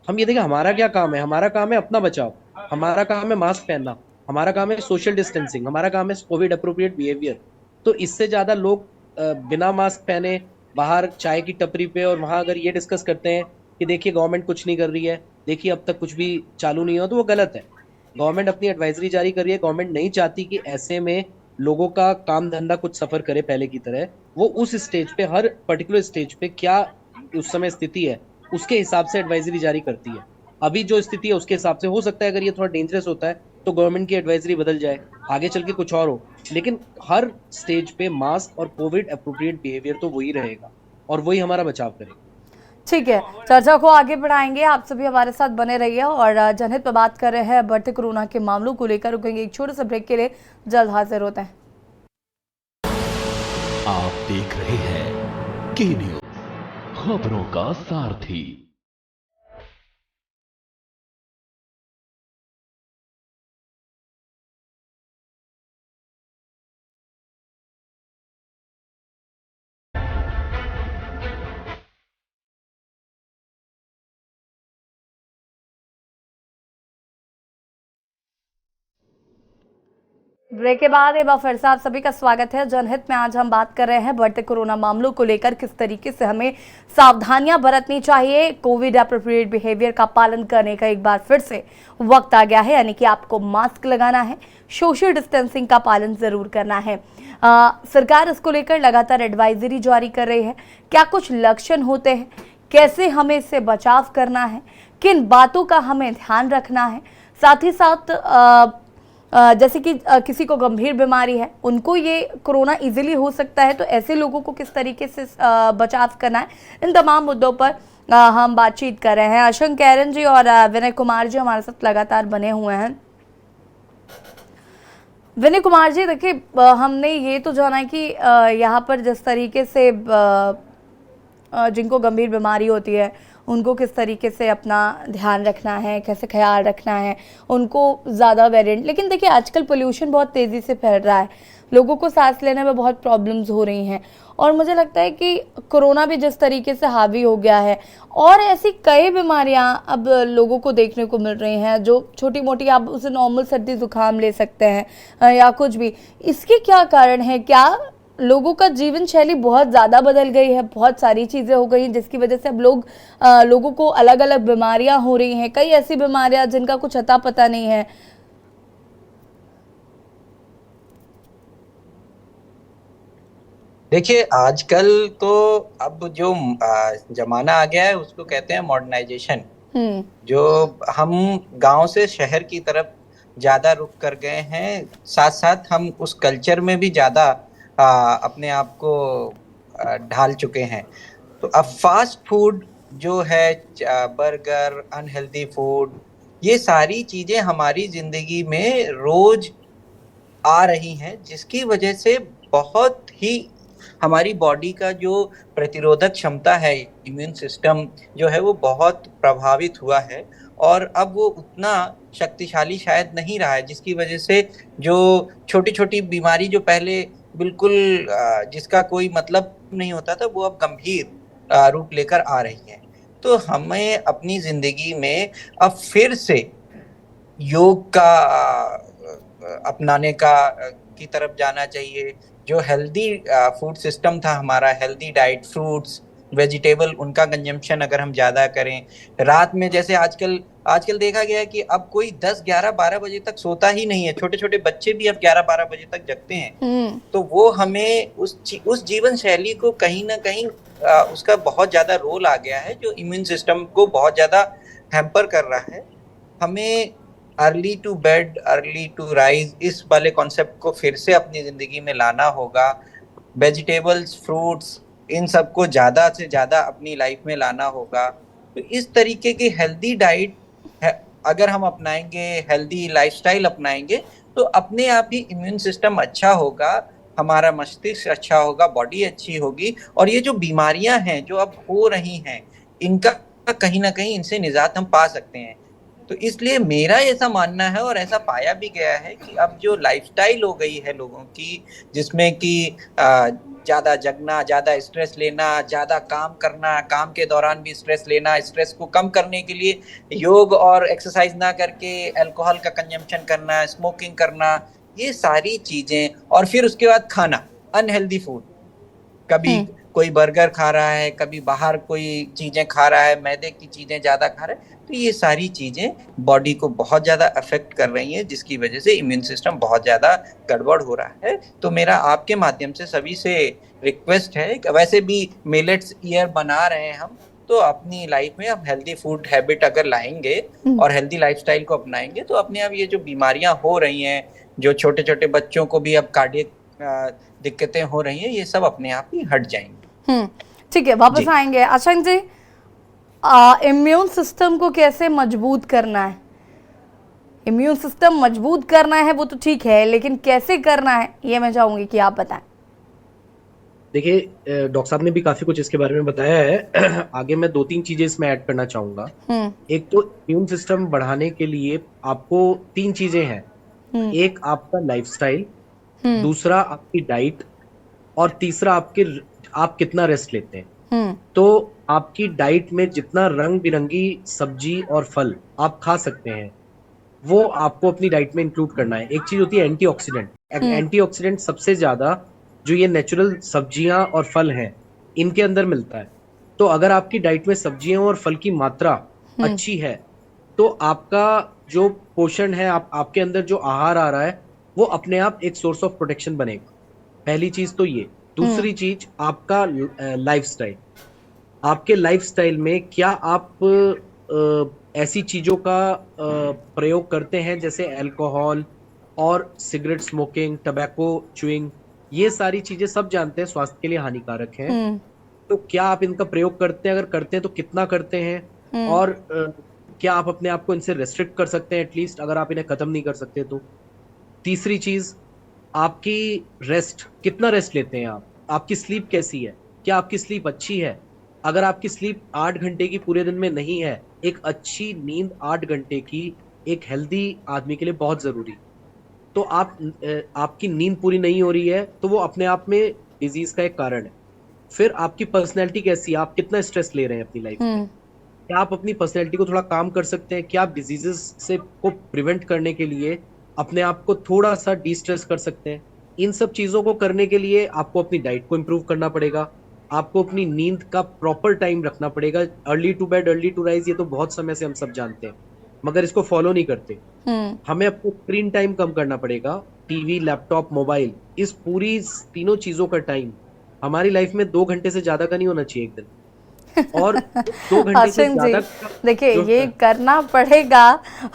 हम ये देखें हमारा क्या काम है, हमारा काम है अपना बचाव, हमारा काम है मास्क पहनना, हमारा काम है सोशल डिस्टेंसिंग, हमारा काम है कोविड अप्रोप्रिएट बिहेवियर। तो इससे ज्यादा लोग बिना मास्क पहने बाहर चाय की टपरी पे, और वहां अगर ये डिस्कस करते हैं कि देखिए गवर्नमेंट कुछ नहीं कर रही है, देखिए अब तक कुछ भी चालू नहीं हुआ, तो वो गलत है। गवर्नमेंट अपनी एडवाइजरी जारी कर रही है, गवर्नमेंट नहीं चाहती कि ऐसे में लोगों का काम धंधा कुछ सफर करे पहले की तरह। वो उस स्टेज पे, हर पर्टिकुलर स्टेज पे क्या उस समय स्थिति है, उसके हिसाब से एडवाइजरी जारी करती है। अभी जो स्थिति है उसके हिसाब से हो सकता है, अगर ये थोड़ा डेंजरस होता है तो गवर्नमेंट की एडवाइजरी बदल जाए, आगे चल के कुछ और हो। लेकिन हर स्टेज पे मास्क और कोविड अप्रोप्रिएट बिहेवियर तो वही रहेगा, और वही हमारा बचाव करेगा। ठीक है, चर्चा को आगे बढ़ाएंगे। आप सभी हमारे साथ बने रहिए। और जनहित में बात कर रहे हैं बढ़ते कोरोना के मामलों को लेकर। रुकेंगे एक छोटे से ब्रेक के लिए, जल्द हाजिर होते हैं। आप देख रहे हैं के न्यूज़, खबरों का सारथी। ब्रेक के बाद एक बार फिर से आप सभी का स्वागत है। जनहित में आज हम बात कर रहे हैं बढ़ते कोरोना मामलों को लेकर, किस तरीके से हमें सावधानियां बरतनी चाहिए। कोविड अप्रोप्रिएट बिहेवियर का पालन करने का एक बार फिर से वक्त आ गया है, यानी कि आपको मास्क लगाना है, सोशल डिस्टेंसिंग का पालन जरूर करना है। सरकार इसको लेकर लगातार एडवाइजरी जारी कर रही है। क्या कुछ लक्षण होते हैं, कैसे हमें इससे बचाव करना है, किन बातों का हमें ध्यान रखना है, साथ ही साथ जैसे कि किसी को गंभीर बीमारी है, उनको ये कोरोना इजीली हो सकता है, तो ऐसे लोगों को किस तरीके से बचाव करना है, इन तमाम मुद्दों पर हम बातचीत कर रहे हैं। अशंक कैरन जी और विनय कुमार जी हमारे साथ लगातार बने हुए हैं। विनय कुमार जी, देखिए हमने ये तो जाना है कि यहाँ पर जिस तरीके से जिनको गंभीर बीमारी होती है उनको किस तरीके से अपना ध्यान रखना है, कैसे ख्याल रखना है, उनको ज़्यादा वेरिएंट। लेकिन देखिए आजकल पोल्यूशन बहुत तेज़ी से फैल रहा है, लोगों को सांस लेने में बहुत प्रॉब्लम्स हो रही हैं, और मुझे लगता है कि कोरोना भी जिस तरीके से हावी हो गया है, और ऐसी कई बीमारियां अब लोगों को देखने को मिल रही हैं जो छोटी मोटी, आप उसे नॉर्मल सर्दी जुकाम ले सकते हैं या कुछ भी। इसके क्या कारण है? क्या लोगों का जीवन शैली बहुत ज़्यादा बदल गई है, बहुत सारी चीज़ें हो गई हैं जिसकी वजह से अब लोगों को अलग अलग बीमारियां हो रही हैं, कई ऐसी बीमारियां जिनका कुछ अता पता नहीं है। देखिए आजकल तो अब जो जमाना आ गया है उसको कहते हैं मॉडर्नाइजेशन। जो हम गांव से शहर की तरफ ज्यादा रुख कर गए हैं, साथ साथ हम उस कल्चर में भी ज्यादा अपने आप को ढाल चुके हैं। तो अब फास्ट फूड जो है, बर्गर, अनहेल्दी फूड, ये सारी चीजें हमारी जिंदगी में रोज आ रही हैं, जिसकी वजह से बहुत ही हमारी बॉडी का जो प्रतिरोधक क्षमता है, इम्यून सिस्टम जो है, वो बहुत प्रभावित हुआ है, और अब वो उतना शक्तिशाली शायद नहीं रहा है, जिसकी वजह से जो छोटी छोटी बीमारी जो पहले बिल्कुल जिसका कोई मतलब नहीं होता था, वो अब गंभीर रूप लेकर आ रही है। तो हमें अपनी जिंदगी में अब फिर से योग का अपनाने की तरफ जाना चाहिए। जो हेल्दी फूड सिस्टम था हमारा, हेल्दी डाइट, फ्रूट्स, वेजिटेबल, उनका कंजम्पशन अगर हम ज़्यादा करें। रात में जैसे आजकल देखा गया है कि अब कोई 10, 11, 12 बजे तक सोता ही नहीं है। छोटे छोटे बच्चे भी अब 11, 12 बजे तक जगते हैं। तो वो हमें उस जीवन शैली को कहीं ना कहीं उसका बहुत ज़्यादा रोल आ गया है, जो इम्यून सिस्टम को बहुत ज़्यादा हैम्पर कर रहा है। हमें early to bed early to rise, इस वाले कॉन्सेप्ट को फिर से अपनी ज़िंदगी में लाना होगा। वेजिटेबल्स, फ्रूट्स, इन सबको ज़्यादा से ज़्यादा अपनी लाइफ में लाना होगा। तो इस तरीके की हेल्दी डाइट अगर हम अपनाएंगे, हेल्दी लाइफस्टाइल अपनाएंगे, तो अपने आप ही इम्यून सिस्टम अच्छा होगा, हमारा मस्तिष्क अच्छा होगा, बॉडी अच्छी होगी, और ये जो बीमारियां हैं जो अब हो रही हैं, इनका कहीं ना कहीं इनसे निजात हम पा सकते हैं। तो इसलिए मेरा ऐसा मानना है, और ऐसा पाया भी गया है, कि अब जो लाइफस्टाइल हो गई है लोगों की, जिसमें कि ज़्यादा जगना, ज़्यादा स्ट्रेस लेना, ज़्यादा काम करना, काम के दौरान भी स्ट्रेस लेना, स्ट्रेस को कम करने के लिए योग और एक्सरसाइज ना करके अल्कोहल का कंजम्पशन करना, स्मोकिंग करना, ये सारी चीज़ें, और फिर उसके बाद खाना, अनहेल्दी फूड, कभी कोई बर्गर खा रहा है, कभी बाहर कोई चीजें खा रहा है, मैदे की चीजें ज्यादा खा रहा है, तो ये सारी चीजें बॉडी को बहुत ज्यादा अफेक्ट कर रही हैं, जिसकी वजह से इम्यून सिस्टम बहुत ज्यादा गड़बड़ हो रहा है। तो मेरा आपके माध्यम से सभी से रिक्वेस्ट है कि वैसे भी मिलेट्स ईयर बना रहे हैं हम, तो अपनी लाइफ में हम हेल्दी फूड हैबिट अगर लाएंगे और हेल्दी लाइफस्टाइल को अपनाएंगे तो अपने आप ये जो बीमारियां हो रही हैं, जो छोटे छोटे बच्चों को भी अब कार्डियक दिक्कतें हो रही हैं, ये सब अपने आप ही हट जाएंगी। ठीक है, वापस आएंगे। आशंक जी, इम्यून सिस्टम को कैसे मजबूत करना है? इम्यून सिस्टम मजबूत करना है वो तो ठीक है, लेकिन कैसे करना है ये मैं चाहूंगी कि आप बताएं। देखिए, डॉक्टर साहब ने भी काफी कुछ इसके बारे में बताया है। आगे मैं 2-3 चीजें इसमें ऐड करना चाहूंगा। एक तो इम्यून सिस्टम बढ़ाने के लिए आपको 3 चीजें हैं। एक आपका लाइफस्टाइल, दूसरा आपकी डाइट, और तीसरा आप कितना रेस्ट लेते हैं। तो आपकी डाइट में जितना रंग बिरंगी सब्जी और फल आप खा सकते हैं वो आपको अपनी डाइट में इंक्लूड करना है। एक चीज होती है एंटीऑक्सीडेंट। एंटीऑक्सीडेंट सबसे ज्यादा जो ये नेचुरल सब्जियां और फल हैं इनके अंदर मिलता है। तो अगर आपकी डाइट में सब्जियों और फल की मात्रा अच्छी है तो आपका जो पोषण है, आपके अंदर जो आहार आ रहा है वो अपने आप एक सोर्स ऑफ प्रोटेक्शन बनेगा। पहली चीज तो ये। दूसरी चीज आपका लाइफस्टाइल। आपके लाइफस्टाइल में क्या आप ऐसी चीजों का प्रयोग करते हैं जैसे अल्कोहल और सिगरेट स्मोकिंग, टबैको च्यूइंग, ये सारी चीजें सब जानते हैं स्वास्थ्य के लिए हानिकारक हैं। तो क्या आप इनका प्रयोग करते हैं? अगर करते हैं तो कितना करते हैं? और क्या आप अपने आप को इनसे रेस्ट्रिक्ट कर सकते हैं एटलीस्ट, अगर आप इन्हें खत्म नहीं कर सकते तो? तीसरी चीज, आपकी रेस्ट, कितना रेस्ट लेते हैं आप? आपकी स्लीप कैसी है? क्या आपकी स्लीप अच्छी है? अगर आपकी स्लीप 8 घंटे की पूरे दिन में नहीं है, एक अच्छी नींद 8 घंटे की एक हेल्दी आदमी के लिए बहुत जरूरी। तो आपकी नींद पूरी नहीं हो रही है तो वो अपने आप में डिजीज का एक कारण है। फिर आपकी पर्सनैलिटी कैसी है? आप कितना स्ट्रेस ले रहे हैं अपनी लाइफ में? क्या आप अपनी पर्सनैलिटी को थोड़ा काम कर सकते हैं? क्या आप डिजीजेस से को प्रिवेंट करने के लिए अपने आप को थोड़ा सा डिस्ट्रेस कर सकते हैं? इन सब चीजों को करने के लिए आपको अपनी डाइट को इम्प्रूव करना पड़ेगा। आपको अपनी नींद का प्रॉपर टाइम रखना पड़ेगा। Early to bed early to rise, ये तो बहुत समय से हम सब जानते हैं, मगर इसको फॉलो नहीं करते। हमें अपना स्क्रीन टाइम कम करना पड़ेगा। टीवी, लैपटॉप, मोबाइल, इस पूरी तीनों चीजों का टाइम हमारी लाइफ में 2 घंटे से ज्यादा का नहीं होना चाहिए एक दिन। और 2 घंटे से ज्यादा देखिए ये करना पड़ेगा,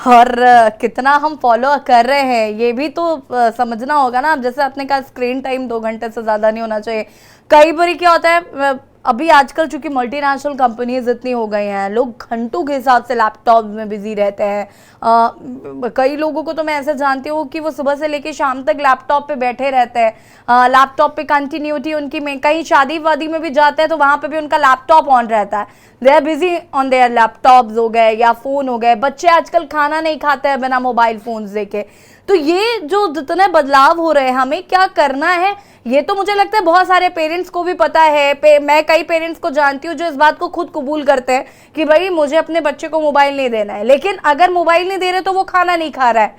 और कितना हम फॉलो कर रहे हैं ये भी तो समझना होगा ना। अब जैसे आपने कहा स्क्रीन टाइम 2 घंटे से ज्यादा नहीं होना चाहिए। कई बार क्या होता है, अभी आजकल चूंकि मल्टीनेशनल कंपनीज इतनी हो गई हैं, लोग घंटों के हिसाब से लैपटॉप में बिजी रहते हैं। कई लोगों को तो मैं ऐसे जानती हूँ कि वो सुबह से लेके शाम तक लैपटॉप पे बैठे रहते हैं। लैपटॉप पे कंटिन्यूटी उनकी में, कहीं शादी वादी में भी जाते हैं तो वहां पे भी उनका लैपटॉप ऑन रहता है। They are busy on their laptops हो गए या फोन हो गए। बच्चे आजकल खाना नहीं खाते हैं बिना मोबाइल फोन देखे। तो ये जो जितने बदलाव हो रहे हैं, हमें क्या करना है ये तो मुझे लगता है बहुत सारे पेरेंट्स को भी पता है। मैं कई पेरेंट्स को जानती हूँ जो इस बात को खुद कबूल करते हैं कि भाई मुझे अपने बच्चे को मोबाइल नहीं देना है, लेकिन अगर मोबाइल नहीं दे रहे तो वो खाना नहीं खा रहा है।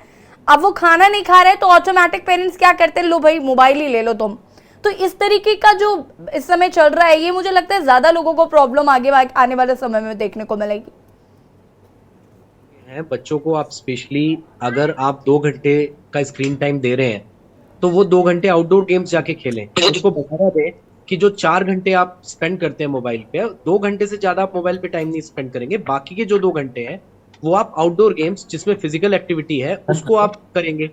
अब वो खाना नहीं खा रहे हैं तो ऑटोमेटिक पेरेंट्स क्या करते हैं, लो भाई मोबाइल ही ले लो तुम। तो इस तरीके का जो इस समय चल रहा है, ये मुझे लगता है ज्यादा लोगों को प्रॉब्लम आगे आने वाले समय में देखने को मिलेगी। बच्चों को आप स्पेशली अगर आप 2 घंटे का स्क्रीन टाइम दे रहे हैं तो वो 2 घंटे आउटडोर गेम्स जाके खेलें। उसको बताना दें कि जो 4 घंटे आप स्पेंड करते हैं मोबाइल पे, 2 घंटे से ज्यादा आप मोबाइल पे टाइम नहीं स्पेंड करेंगे। बाकी के जो 2 घंटे हैं वो आप आउटडोर गेम्स जिसमें फिजिकल एक्टिविटी है उसको आप करेंगे।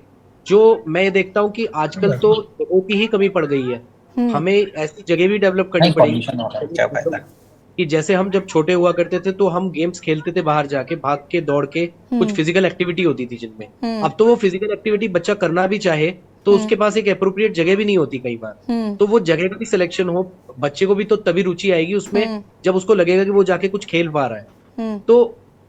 जो मैं देखता हूँ कि आजकल तो जगहों की ही कमी पड़ गई है। हमें ऐसी जगह भी डेवलप करनी पड़ेगी कि जैसे हम जब छोटे हुआ करते थे तो हम गेम्स खेलते थे बाहर जाके, भाग के दौड़ के, कुछ फिजिकल एक्टिविटी होती थी जिनमें। अब तो वो फिजिकल एक्टिविटी बच्चा करना भी चाहे तो उसके पास एक एप्रोप्रिएट जगह भी नहीं होती कई बार। तो वो जगह का भी सिलेक्शन हो, बच्चे को भी तो तभी रुचि आएगी उसमें जब उसको लगेगा कि वो जाके कुछ खेल पा रहा है। तो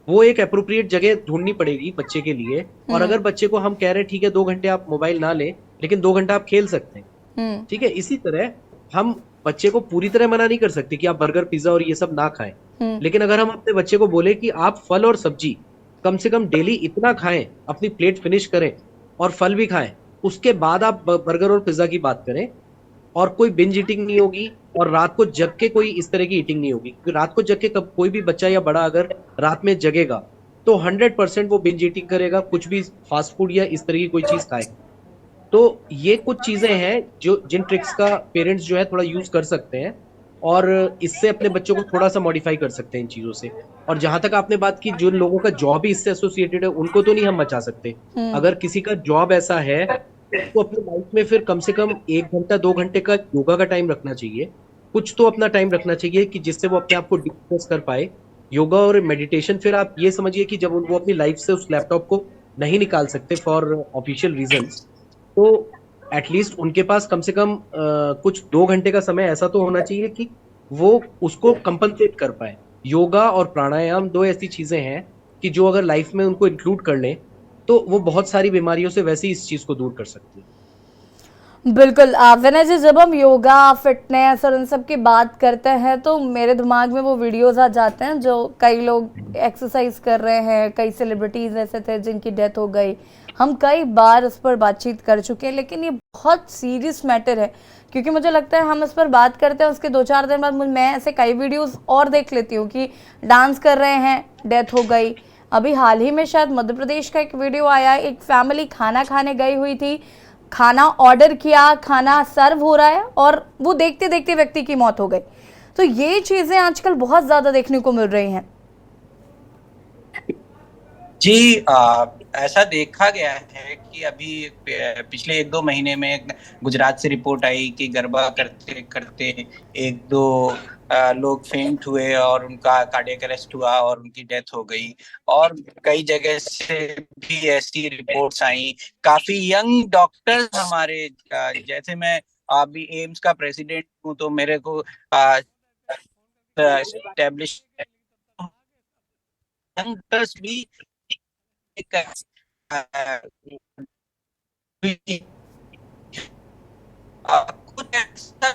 वो एक एप्रोप्रिएट जगह ढूंढनी पड़ेगी बच्चे के लिए। और अगर बच्चे को हम कह रहे हैं ठीक है 2 घंटे आप मोबाइल ना ले, लेकिन 2 घंटा आप खेल सकते हैं, ठीक है। इसी तरह हम बच्चे को पूरी तरह मना नहीं कर सकते कि आप बर्गर, पिज्जा और ये सब ना खाएं, लेकिन अगर हम अपने बच्चे को बोले कि आप फल और सब्जी कम से कम डेली इतना खाएं, अपनी प्लेट फिनिश करें और फल भी खाएं, उसके बाद आप बर्गर और पिज्जा की बात करें, और कोई बिंज ईटिंग नहीं होगी, और रात को जग के कोई इस तरह की ईटिंग नहीं होगी, क्योंकि रात को जग के कब कोई भी बच्चा या बड़ा अगर रात में जगेगा तो 100% वो बिंज ईटिंग करेगा, कुछ भी फास्ट फूड या इस तरह की कोई चीज खाएगा। तो ये कुछ चीजें हैं जो जिन ट्रिक्स का पेरेंट्स जो है थोड़ा यूज कर सकते हैं और इससे अपने बच्चों को थोड़ा सा मॉडिफाई कर सकते हैं इन चीजों से। और जहां तक आपने बात की, जो लोगों का जॉब ही इससे एसोसिएटेड है उनको तो नहीं हम बचा सकते। अगर किसी का जॉब ऐसा है तो अपनी लाइफ में फिर कम से कम 1 घंटा 2 घंटे का योगा का टाइम रखना चाहिए। कुछ तो अपना टाइम रखना चाहिए कि जिससे वो अपने आप को डिस्ट्रेस कर पाए। योगा और मेडिटेशन, फिर आप ये समझिए कि जब वो अपनी लाइफ से उस लैपटॉप को नहीं निकाल सकते फॉर ऑफिशियल रीजंस, तो एटलीस्ट उनके पास कम से कम कुछ 2 घंटे का समय ऐसा तो होना चाहिए कि वो उसको कंपनसेट कर पाए। योगा और प्राणायाम 2 ऐसी चीजें हैं कि जो अगर लाइफ में उनको इंक्लूड कर लें तो वो बहुत सारी बीमारियों से वैसे ही इस चीज को दूर कर सकती है। बिल्कुल। विनय जी, जब हम योगा, फिटनेस और इन सब की बात करते हैं तो मेरे दिमाग में वो वीडियोस आ जाते हैं जो कई लोग एक्सरसाइज कर रहे हैं, कई सेलिब्रिटीज ऐसे थे जिनकी डेथ हो गई। हम कई बार इस पर बातचीत कर चुके हैं, लेकिन ये बहुत सीरियस मैटर है, क्योंकि मुझे लगता है हम इस पर बात करते हैं उसके 2-4 दिन बाद मैं ऐसे कई वीडियोस और देख लेती हूँ कि डांस कर रहे हैं, डेथ हो गई। अभी हाल ही में शायद मध्य प्रदेश का एक वीडियो आया, एक फैमिली खाना खाने गई हुई थी, खाना ऑर्डर किया, खाना सर्व हो रहा है और वो देखते देखते व्यक्ति की मौत हो गई। तो ये चीजें आजकल बहुत ज्यादा देखने को मिल रही हैं। जी, ऐसा देखा गया है कि अभी पिछले 1-2 महीने में गुजरात से रिपोर्ट आई कि गरबा करते करते 1-2 लोग फेंट हुए और उनका कार्डियक अरेस्ट हुआ और उनकी डेथ हो गई। और कई जगह से भी ऐसी रिपोर्ट्स आई। काफी यंग डॉक्टर्स हमारे, जैसे मैं अभी एम्स का प्रेसिडेंट हूँ तो मेरे को एस्टेब्लिश यंग डॉक्टर्स भी कुछ ऐसा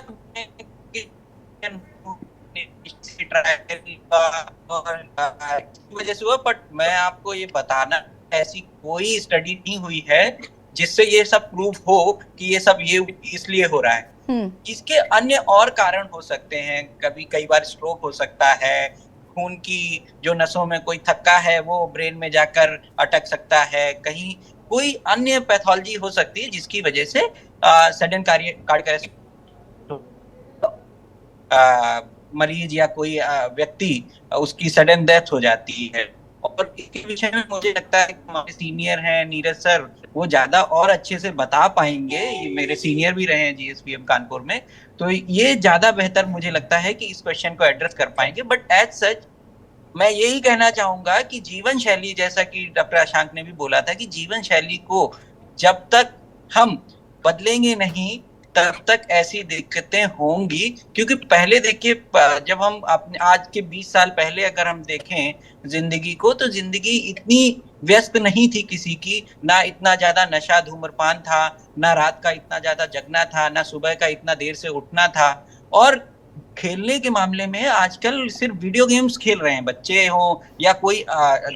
वजह से हुआ, बट मैं आपको ये बताना, ऐसी कोई स्टडी नहीं हुई है जिससे ये सब प्रूव हो कि ये सब ये इसलिए हो रहा है। इसके अन्य और कारण हो सकते हैं। कई बार स्ट्रोक हो सकता है, खून की जो नसों में कोई थक्का है वो ब्रेन में जाकर अटक सकता है, कहीं कोई अन्य पैथोलॉजी हो सकती है जिसकी वजह से सडन कार्डियक अरेस्ट मरीज या कोई व्यक्ति उसकी सडन डेथ हो जाती है। और इसके विषय में मुझे लगता है कि हमारे सीनियर हैं नीरज सर, वो ज्यादा और अच्छे से बता पाएंगे। ये मेरे सीनियर भी रहे हैं जीएसपीएम कानपुर में, तो ये ज्यादा बेहतर मुझे लगता है कि इस क्वेश्चन को एड्रेस कर पाएंगे। बट एज सच मैं यही कहना चाहूंगा कि जीवन शैली, जैसा कि डॉक्टर अशांक ने भी बोला था, कि जीवन शैली को जब तक हम बदलेंगे नहीं तब तक ऐसी दिक्कतें होंगी। क्योंकि पहले देखिए, जब हम अपने आज के 20 साल पहले अगर हम देखें जिंदगी को, तो जिंदगी इतनी व्यस्त नहीं थी किसी की, ना इतना ज्यादा नशा धूम्रपान था, ना रात का इतना ज्यादा जगना था, ना सुबह का इतना देर से उठना था। और खेलने के मामले में आजकल सिर्फ वीडियो गेम्स खेल रहे हैं, बच्चे हो या कोई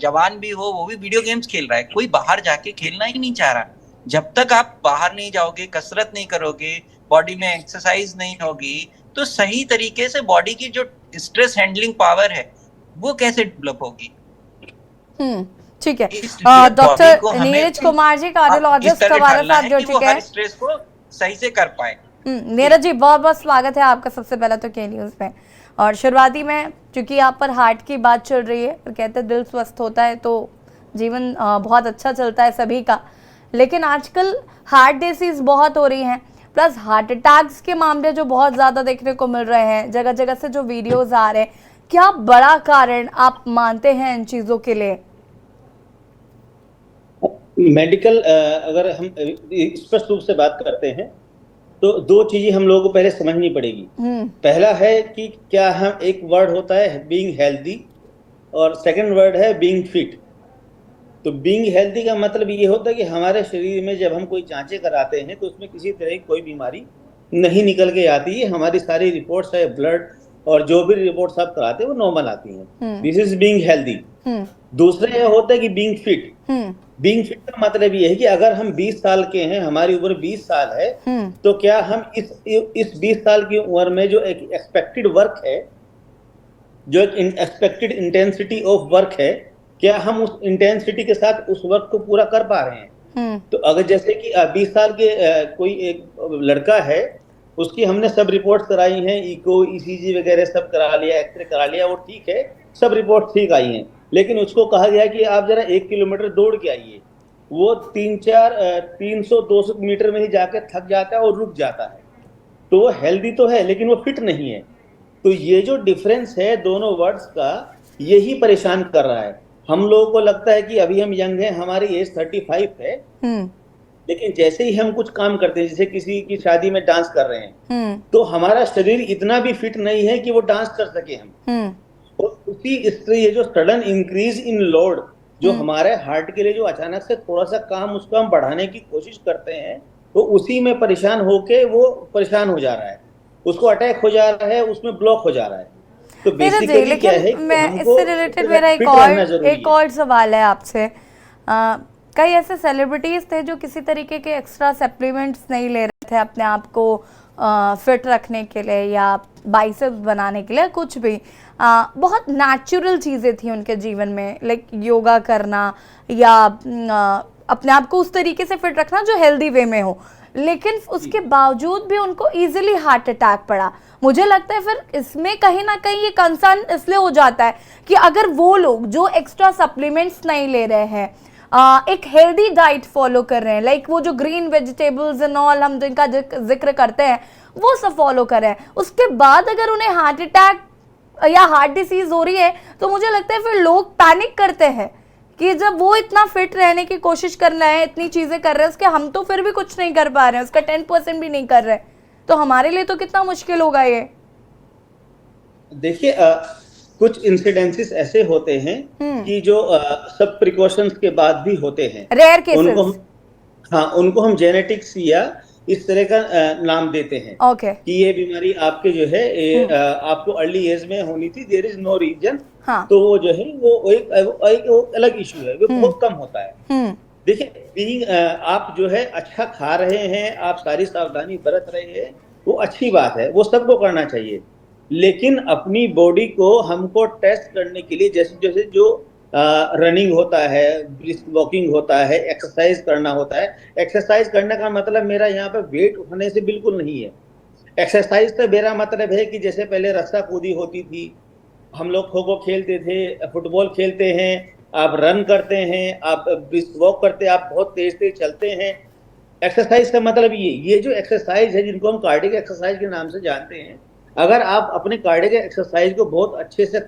जवान भी हो वो भी वीडियो गेम्स खेल रहा है, कोई बाहर जाके खेलना ही नहीं चाह रहा। जब तक आप बाहर नहीं जाओगे, कसरत नहीं करोगे, बॉडी में एक्सरसाइज नहीं होगी, तो सही तरीके से बॉडी की जो स्ट्रेस हैंडलिंग पावर है वो कैसे डेवलप होगी। ठीक है, डॉक्टर नीरज कुमार जी कार्डियोलॉजिस्ट हमारे साथ जुड़ चुके हैं, स्ट्रेस को सही से कर पाए। नीरज जी, बहुत बहुत स्वागत है आपका सबसे पहले तो के न्यूज में। और शुरुआती में चूंकि आप पर हार्ट की बात चल रही है और कहते हैं दिल स्वस्थ होता है तो जीवन बहुत अच्छा चलता है सभी का, लेकिन आजकल हार्ट डिसीज बहुत हो रही हैं, प्लस हार्ट अटैक्स के मामले जो बहुत ज्यादा देखने को मिल रहे हैं, जगह जगह से जो वीडियोस आ रहे हैं, क्या बड़ा कारण आप मानते हैं इन चीजों के लिए? मेडिकल अगर हम स्पष्ट रूप से बात करते हैं तो 2 चीजें हम लोगों को पहले समझनी पड़ेगी। पहला है कि क्या हम, एक वर्ड होता है बीइंग हेल्दी और सेकंड वर्ड है बीइंग फिट। तो बीइंग हेल्दी का मतलब ये होता है कि हमारे शरीर में जब हम कोई जांचें कराते हैं तो उसमें किसी तरह की कोई बीमारी नहीं निकल के आती है, हमारी सारी रिपोर्ट्स है, ब्लड और जो भी रिपोर्ट्स आप कराते हैं वो नॉर्मल आती हैं। This is being healthy. दूसरा यह होता है कि बीइंग फिट। बीइंग फिट का मतलब ये है कि अगर हम 20 साल के हैं, हमारी उम्र 20 साल है, तो क्या हम इस 20 साल की उम्र में जो एक एक्सपेक्टेड वर्क है, जो एक एक्सपेक्टेड इंटेंसिटी ऑफ वर्क है, क्या हम उस इंटेंसिटी के साथ उस वर्क को पूरा कर पा रहे हैं? तो अगर जैसे कि 20 साल के कोई एक लड़का है, उसकी हमने सब रिपोर्ट्स कराई हैं, इको, ईसीजी वगैरह सब करा लिया, एक्सरे करा लिया, वो ठीक है, सब रिपोर्ट ठीक आई हैं, लेकिन उसको कहा गया कि आप जरा 1 किलोमीटर दौड़ के आइए। वो 300-200 मीटर में ही जाके थक जाता है और रुक जाता है। तो वो हेल्दी तो है, लेकिन वो फिट नहीं है। तो ये जो डिफरेंस है दोनों वर्ड्स का, यही परेशान कर रहा है। हम लोगों को लगता है कि अभी हम यंग हैं, हमारी एज 35 है, लेकिन जैसे ही हम कुछ काम करते हैं, जैसे किसी की शादी में डांस कर रहे हैं, तो हमारा शरीर इतना भी फिट नहीं है कि वो डांस कर सके हम। और उसी इससे ये जो सडन इंक्रीज इन लोड, जो हमारे हार्ट के लिए जो अचानक से थोड़ा सा काम उसको हम बढ़ाने की कोशिश करते हैं, तो उसी में परेशान होके वो परेशान हो जा रहा है, उसको अटैक हो जा रहा है, उसमें ब्लॉक हो जा रहा है। तो बेसिकली क्या है कि मैं हमको इससे रिलेटेड मेरा एक और सवाल है आपसे। कई ऐसे सेलिब्रिटीज थे जो किसी तरीके के एक्स्ट्रा सप्लीमेंट्स नहीं ले रहे थे अपने आप को फिट रखने के लिए या बाइसेप्स बनाने के लिए, कुछ भी बहुत नेचुरल चीज़ें थी उनके जीवन में, लाइक योगा करना या अपने आप को उस तरीके से फिट रखना जो हेल्दी वे में हो, लेकिन उसके बावजूद भी उनको इजीली हार्ट अटैक पड़ा। मुझे लगता है फिर इसमें कहीं ना कहीं ये कंसर्न इसलिए हो जाता है कि अगर वो लोग जो एक्स्ट्रा सप्लीमेंट्स नहीं ले रहे हैं, एक हेल्दी डाइट फॉलो कर रहे हैं, लाइक वो जो ग्रीन वेजिटेबल्स एंड ऑल हम जिनका जिक्र करते हैं, वो सब फॉलो कर रहे हैं, उसके बाद अगर उन्हें हार्ट अटैक या हार्ट डिसीज हो रही है, तो मुझे लगता है फिर लोग पैनिक करते हैं कि जब वो इतना फिट रहने की कोशिश कर रहे हैं, इतनी चीजें कर रहे हैं, उसके हम तो फिर भी कुछ नहीं कर पा रहे हैं, उसका 10% भी नहीं कर रहे, तो हमारे लिए तो कितना मुश्किल होगा ये। देखिए, कुछ इंसिडेंसेस ऐसे होते हैं कि जो सब प्रिकॉशंस के बाद भी होते हैं, रेयर केसेस, उनको हम जेनेटिक्स या इस तरह का नाम देते हैं। कि ये बीमारी आपके जो है आपको अर्ली एज में होनी थी, देयर इज नो रीजन, तो वो जो है वो एक अलग इशू है, वो बहुत कम होता है। देखिए, आप जो है अच्छा खा रहे हैं, आप सारी सावधानी बरत रहे हैं, वो अच्छी बात है, वो सबको करना चाहिए, लेकिन अपनी बॉडी को हमको टेस्ट करने के लिए जैसे जैसे जो रनिंग होता है, ब्रिस्क वॉकिंग होता है, एक्सरसाइज करना होता है। एक्सरसाइज करने का मतलब मेरा यहाँ पे वेट उठाने से बिल्कुल नहीं है। एक्सरसाइज से मेरा मतलब है कि जैसे पहले रस्सा कूदी होती थी, हम लोग खो खो खेलते थे, फुटबॉल खेलते हैं, आप रन करते हैं, आप ब्रिस्क वॉक करते हैं, आप बहुत तेज तेज चलते हैं। एक्सरसाइज का मतलब ये जो एक्सरसाइज है, जिनको हम कार्डियक एक्सरसाइज के नाम से जानते हैं, अगर आप अपने कार्डियक एक्सरसाइज को बहुत अच्छे से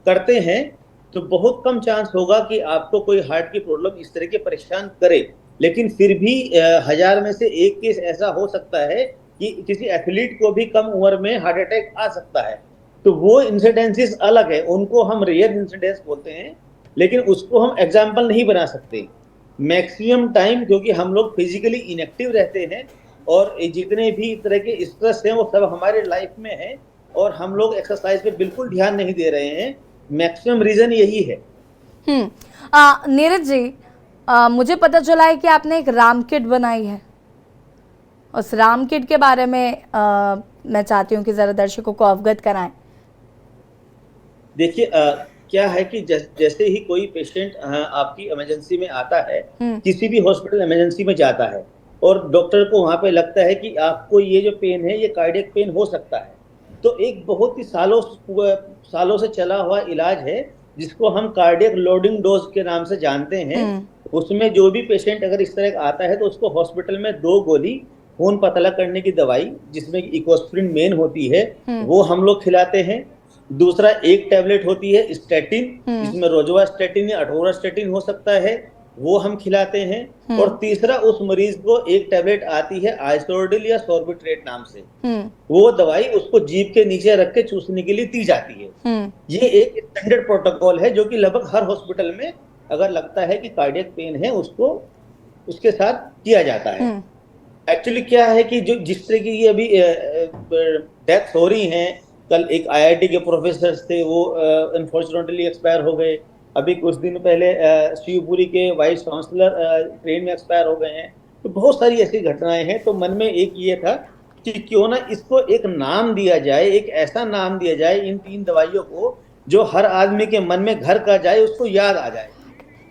करते हैं तो बहुत कम चांस होगा कि आपको कोई हार्ट की प्रॉब्लम इस तरह के परेशान करे। लेकिन फिर भी 1000 में से 1 केस ऐसा हो सकता है कि किसी एथलीट को भी कम उम्र में हार्ट अटैक आ सकता है, तो वो इंसिडेंसेस अलग है, उनको हम रेयर इंसिडेंस बोलते हैं, लेकिन उसको हम एग्जाम्पल नहीं बना सकते मैक्सिमम टाइम, क्योंकि हम लोग फिजिकली इनएक्टिव रहते हैं और जितने भी तरह के स्ट्रेस हैं वो सब हमारे लाइफ में है, और हम लोग एक्सरसाइज पे बिल्कुल ध्यान नहीं दे रहे हैं। मैक्सिमम रीजन यही है। नीरज जी, मुझे पता चला है कि आपने एक राम किट बनाई है। उस राम किट के बारे में मैं चाहती हूँ कि जरा दर्शकों को अवगत कराएं। देखिए, क्या है कि जैसे ही कोई पेशेंट आपकी इमरजेंसी में आता है, किसी भी हॉस्पिटल इमरजेंसी में जाता है और डॉक्टर को वहां पे लगता है कि आपको ये जो पेन है ये कार्डियक पेन हो सकता है, तो एक बहुत ही सालों से चला हुआ इलाज है जिसको हम कार्डियक लोडिंग डोज के नाम से जानते हैं। उसमें जो भी पेशेंट अगर इस तरह का आता है तो उसको हॉस्पिटल में 2 गोली खून पतला करने की दवाई, जिसमें इकोस्प्रिन मेन होती है, वो हम लोग खिलाते हैं। दूसरा 1 टैबलेट होती है स्टैटिन, जिसमें रोजवास्टैटिन या अटोरास्टैटिन हो सकता है, वो हम खिलाते हैं। और तीसरा उस मरीज को 1 टैबलेट आती है आइसोर्डिल या सोर्बिट्रेट नाम से, वो दवाई उसको जीभ के नीचे रख के चूसने के लिए दी जाती है। ये एक स्टैंडर्ड प्रोटोकॉल है जो कि लगभग हर हॉस्पिटल में अगर लगता है कि कार्डियक पेन है उसको उसके साथ किया जाता है। एक्चुअली क्या है कि जो जिस तरह की ये अभी डेथ हो रही हैं, कल एक IIT के प्रोफेसर थे, वो अनफॉर्चुनेटली एक्सपायर हो गए। अभी कुछ दिन पहले शिवपुरी के वाइस काउंसलर ट्रेन में एक्सपायर हो गए हैं। तो बहुत सारी ऐसी घटनाएं हैं। तो मन में एक ये था कि क्यों ना इसको एक नाम दिया जाए, एक ऐसा नाम दिया जाए इन 3 दवाइयों को जो हर आदमी के मन में घर का जाए, उसको याद आ जाए।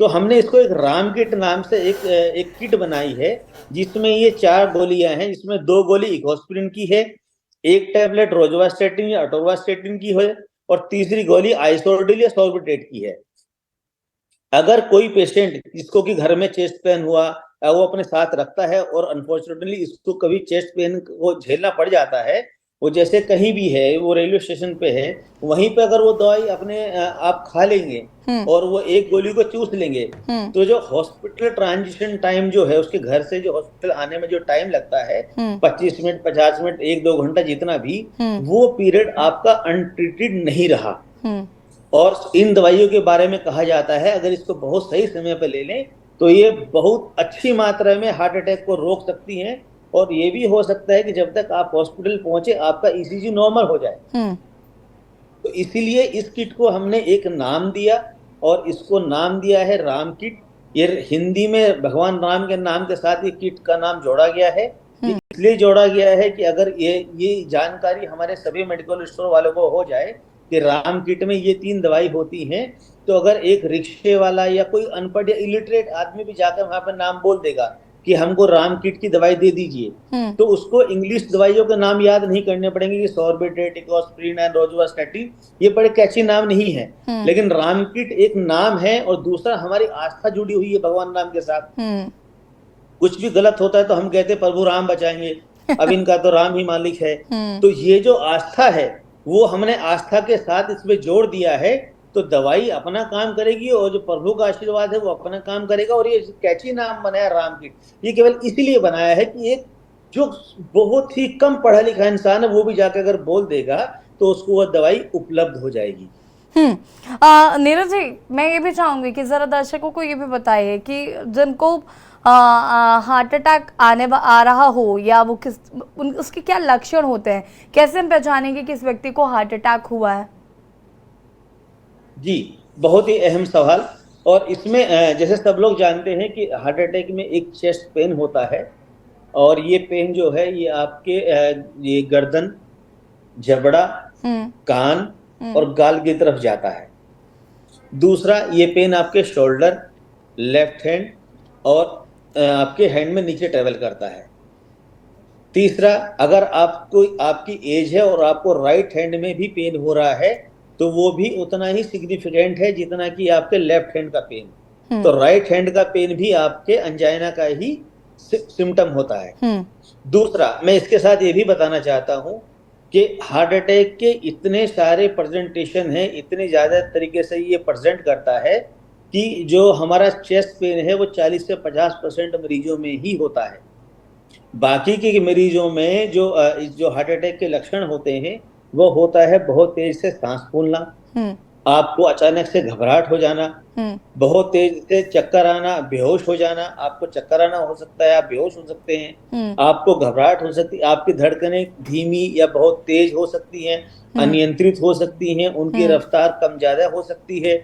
तो हमने इसको एक राम किट नाम से एक किट बनाई है, जिसमें ये 4 गोलियां हैं, जिसमें 2 गोली इकोस्प्रिन की है, 1 टैबलेट रोजुवास्टेटिन या अटोवास्टेटिन की है और तीसरी गोली आइसोर्डिल या सॉर्बिट्रेट की है। अगर कोई पेशेंट जिसको कि घर में चेस्ट पेन हुआ, वो अपने साथ रखता है और अनफॉर्चुनेटली इसको कभी चेस्ट पेन को झेलना पड़ जाता है, वो जैसे कहीं भी है, वो रेलवे स्टेशन पे है, वहीं पे अगर वो दवाई अपने आप खा लेंगे और वो 1 गोली को चूस लेंगे, तो जो हॉस्पिटल ट्रांजिशन टाइम जो है, उसके घर से जो हॉस्पिटल आने में जो टाइम लगता है 25 मिनट 50 मिनट 1-2 घंटा जितना भी, वो पीरियड आपका अनट्रीटेड नहीं रहा। और इन दवाइयों के बारे में कहा जाता है अगर इसको बहुत सही समय पर ले लें तो ये बहुत अच्छी मात्रा में हार्ट अटैक को रोक सकती हैं। और ये भी हो सकता है कि जब तक आप हॉस्पिटल पहुंचे आपका ईसीजी नॉर्मल हो जाए। तो इसीलिए इस किट को हमने एक नाम दिया और इसको नाम दिया है राम किट। ये हिंदी में भगवान राम के नाम के साथ ये किट का नाम जोड़ा गया है। इसलिए जोड़ा गया है कि अगर ये जानकारी हमारे सभी मेडिकल स्टोर वालों को हो जाए कि राम किट में ये 3 दवाई होती हैं, तो अगर एक रिक्शे वाला या कोई अनपढ़ या इलिटरेट आदमी भी जाकर वहां पर नाम बोल देगा कि हमको राम किट की दवाई दे दीजिए, तो उसको इंग्लिश दवाइयों के नाम याद नहीं करने पड़ेंगे कि सॉर्बिट्रेट, इकोस्प्रिन एंड रोजुवास्टेटिन, ये बड़े कैची नाम नहीं है। लेकिन राम किट एक नाम है और दूसरा हमारी आस्था जुड़ी हुई है भगवान राम के साथ। कुछ भी गलत होता है तो हम कहते प्रभु राम बचाएंगे, अब इनका तो राम ही मालिक है। तो ये जो आस्था है वो हमने आस्था के साथ इसमें जोड़ दिया है, तो दवाई अपना काम करेगी और जो प्रभु का आशीर्वाद है वो अपना काम करेगा। और ये कैची नाम बनाया राम किट, ये केवल इसीलिए बनाया है कि एक जो बहुत ही कम पढ़ा लिखा इंसान है वो भी जाकर अगर बोल देगा तो उसको वह दवाई उपलब्ध हो जाएगी। नीरज जी, मैं ये भी चाहूंगी कि जरा दर्शकों को ये भी बताइए कि जिनको हार्ट अटैक आ रहा हो या वो उसके क्या लक्षण होते हैं, कैसे हम पहचानेंगे कि इस व्यक्ति को हार्ट अटैक हुआ है? जी, बहुत ही अहम सवाल। और इसमें जैसे सब लोग जानते हैं कि हार्ट अटैक में एक चेस्ट पेन होता है और ये पेन जो है ये आपके ये गर्दन, जबड़ा, कान और गाल की तरफ जाता है। दूसरा, ये पेन आपके शोल्डर, लेफ्ट हैंड और आपके हैंड में नीचे ट्रेवल करता है। तीसरा, अगर आपको आपकी एज है और आपको राइट हैंड में भी पेन हो रहा है तो वो भी उतना ही सिग्निफिकेंट है जितना कि आपके लेफ्ट हैंड का पेन। तो राइट हैंड का पेन भी आपके अंजाइना का ही सिम्टम होता है। दूसरा, मैं इसके साथ ये भी बताना चाहता हूं कि हार्ट अटैक के इतने सारे प्रेजेंटेशन हैं, इतने ज्यादा तरीके से ये प्रेजेंट करता है कि जो हमारा चेस्ट पेन है वो 40 से 50% मरीजों में ही होता है। बाकी के मरीजों में जो हार्ट अटैक के लक्षण होते हैं वो होता है बहुत तेज से सांस फूलना, आपको अचानक से घबराहट हो जाना, बहुत तेज से चक्कर आना, बेहोश हो जाना। आपको चक्कर आना हो सकता है, आप बेहोश हो सकते हैं, आपको घबराहट हो सकती है, आपकी धड़कनें धीमी या बहुत तेज हो सकती हैं, अनियंत्रित हो सकती हैं, उनकी रफ्तार कम ज्यादा हो सकती है।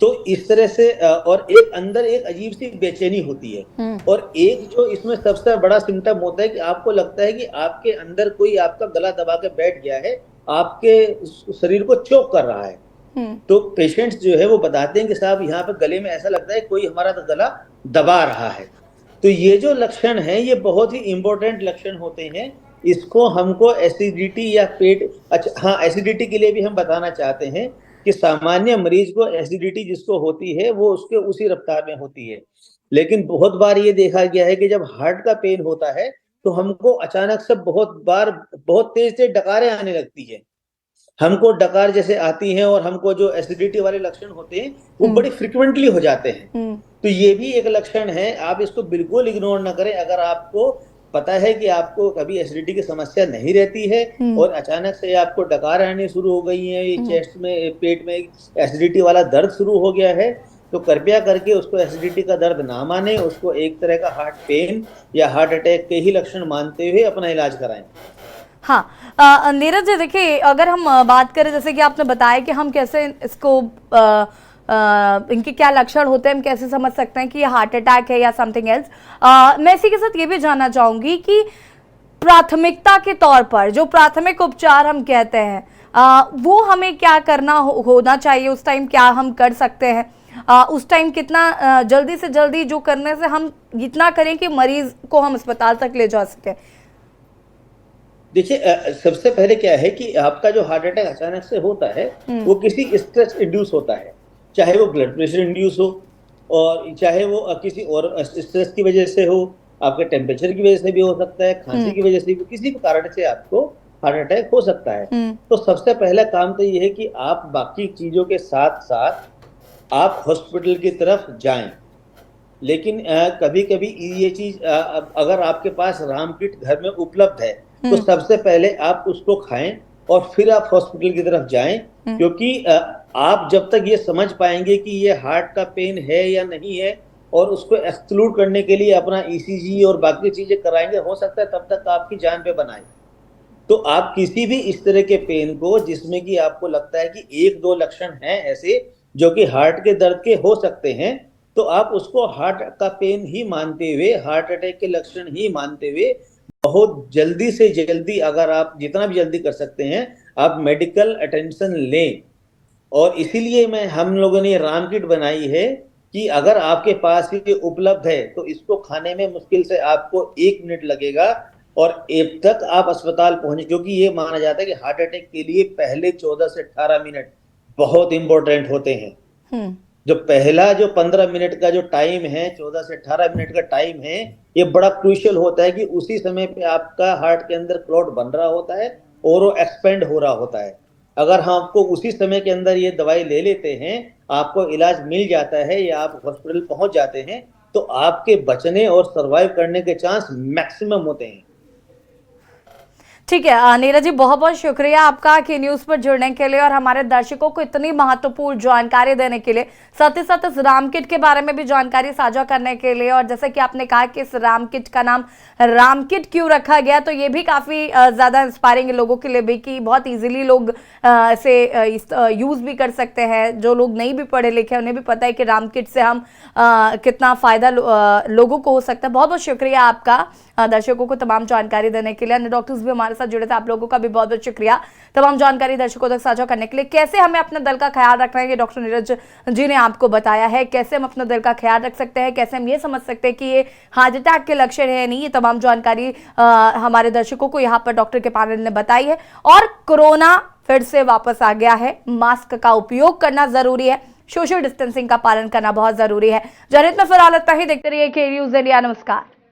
तो इस तरह से और एक अंदर एक अजीब सी बेचैनी होती है। और एक जो इसमें सबसे बड़ा सिम्टम होता है कि आपको लगता है कि आपके अंदर कोई आपका गला दबा के बैठ गया है, आपके शरीर को चोक कर रहा है। तो पेशेंट्स जो है वो बताते हैं कि साहब यहाँ पे गले में ऐसा लगता है कोई हमारा तो गला दबा रहा है। तो ये जो लक्षण है ये बहुत ही इंपॉर्टेंट लक्षण होते हैं। इसको हमको एसिडिटी या पेट, अच्छा हाँ, एसिडिटी के लिए भी हम बताना चाहते हैं कि सामान्य मरीज को एसिडिटी जिसको होती है वो उसके उसी रफ्तार में होती है। लेकिन बहुत बार ये देखा गया है कि जब हार्ट का पेन होता है तो हमको अचानक से बहुत बार बहुत तेज से डकारें आने लगती है। हमको डकार जैसे आती हैं और हमको जो एसिडिटी वाले लक्षण होते हैं वो बड़ी फ्रिक्वेंटली हो जाते हैं। तो ये भी एक लक्षण है, आप इसको बिल्कुल इग्नोर ना करें। अगर आपको पता है कि आपको कभी एसिडिटी की समस्या नहीं रहती है और अचानक से आपको डकार आनी शुरू हो गई है, ये चेस्ट में, पेट में एसिडिटी वाला दर्द शुरू हो गया है, तो कृपया करके उसको एसिडिटी का दर्द ना माने, उसको एक तरह का हार्ट पेन या हार्ट अटैक के ही लक्षण मानते हुए अपना इलाज कराएं। हाँ, नीरज जी देखिए, अगर हम बात करें जैसे कि आपने बताया कि हम कैसे इसको इनके क्या लक्षण होते हैं, हम कैसे समझ सकते हैं कि ये हार्ट अटैक है या समथिंग एल्स। मैं इसी के साथ ये भी जानना चाहूंगी कि प्राथमिकता के तौर पर जो प्राथमिक उपचार हम कहते हैं वो हमें क्या करना होना चाहिए, उस टाइम क्या हम कर सकते हैं, उस टाइम कितना जल्दी से जल्दी जो करने से हम जितना करें कि मरीज को हम अस्पताल तक ले जा सकें। देखिए, सबसे पहले क्या है कि आपका जो हार्ट अटैक अचानक से होता है वो किसी स्ट्रेस इंड्यूस होता है, चाहे वो ब्लड प्रेशर इंड्यूस हो और चाहे वो किसी और स्ट्रेस की वजह से हो, आपके टेम्परेचर की वजह से भी हो सकता है, खांसी की वजह से भी, किसी भी कारण से आपको हार्ट अटैक हो सकता है। तो सबसे पहला काम तो ये है कि आप बाकी चीजों के साथ साथ आप हॉस्पिटल की तरफ जाएं। लेकिन कभी कभी ये चीज अगर आपके पास राम किट घर में उपलब्ध है तो सबसे पहले आप उसको खाएं और फिर आप हॉस्पिटल की तरफ जाएं, क्योंकि आप जब तक ये समझ पाएंगे कि ये हार्ट का पेन है या नहीं है और उसको एक्सक्लूड करने के लिए अपना ईसीजी और बाकी चीजें कराएंगे, हो सकता है तब तक आपकी जान पे बनाए। तो आप किसी भी इस तरह के पेन को जिसमें कि आपको लगता है कि एक दो लक्षण हैं ऐसे जो कि हार्ट के दर्द के हो सकते हैं, तो आप उसको हार्ट का पेन ही मानते हुए, हार्ट अटैक के लक्षण ही मानते हुए बहुत जल्दी से जल्दी, अगर आप जितना भी जल्दी कर सकते हैं, आप मेडिकल अटेंशन लें। और इसीलिए हम लोगों ने राम किट बनाई है कि अगर आपके पास ये उपलब्ध है तो इसको खाने में मुश्किल से आपको 1 मिनट लगेगा और अब तक आप अस्पताल पहुंचे, क्योंकि ये माना जाता है कि हार्ट अटैक के लिए पहले 14 से 18 मिनट बहुत इंपॉर्टेंट होते हैं। जो पहला जो 15 मिनट का जो टाइम है, 14 से 18 मिनट का टाइम है, ये बड़ा क्रूशियल होता है कि उसी समय पे आपका हार्ट के अंदर क्लॉट बन रहा होता है और वो एक्सपेंड हो रहा होता है। अगर हम आपको उसी समय के अंदर ये दवाई ले लेते हैं, आपको इलाज मिल जाता है या आप हॉस्पिटल पहुंच जाते हैं, तो आपके बचने और सरवाइव करने के चांस मैक्सिमम होते हैं। ठीक है नीरज जी, बहुत बहुत शुक्रिया आपका कि न्यूज पर जुड़ने के लिए और हमारे दर्शकों को इतनी महत्वपूर्ण जानकारी देने के लिए, साथ ही साथ इस राम किट के बारे में भी जानकारी साझा करने के लिए। और जैसे कि आपने कहा कि इस राम किट का नाम राम किट क्यों रखा गया, तो ये भी काफी ज्यादा इंस्पायरिंग है लोगों के लिए भी कि बहुत इजीली लोग इसे यूज भी कर सकते हैं। जो लोग नहीं भी पढ़े लिखे उन्हें भी पता है कि राम किट से हम कितना फायदा लोगों को हो सकता है। बहुत बहुत शुक्रिया आपका दर्शकों को तमाम जानकारी देने के लिए। अन्य डॉक्टर्स भी हमारे साथ जुड़े थे, आप लोगों का भी बहुत बहुत शुक्रिया तमाम जानकारी दर्शकों तक साझा करने के लिए। कैसे हमें अपने दिल का ख्याल रखना है ये डॉक्टर नीरज जी ने आपको बताया है, कैसे हम अपने दिल का ख्याल रख सकते हैं, कैसे हम ये समझ सकते हैं कि ये हार्ट अटैक के लक्षण है नहीं, ये तमाम जानकारी हमारे दर्शकों को यहाँ पर डॉक्टर के पैनल ने बताई है। और कोरोना फिर से वापस आ गया है, मास्क का उपयोग करना जरूरी है, सोशल डिस्टेंसिंग का पालन करना बहुत जरूरी है। जनहित में फिलहाल इतना ही। देखते रहिए के न्यूज़ इंडिया। नमस्कार।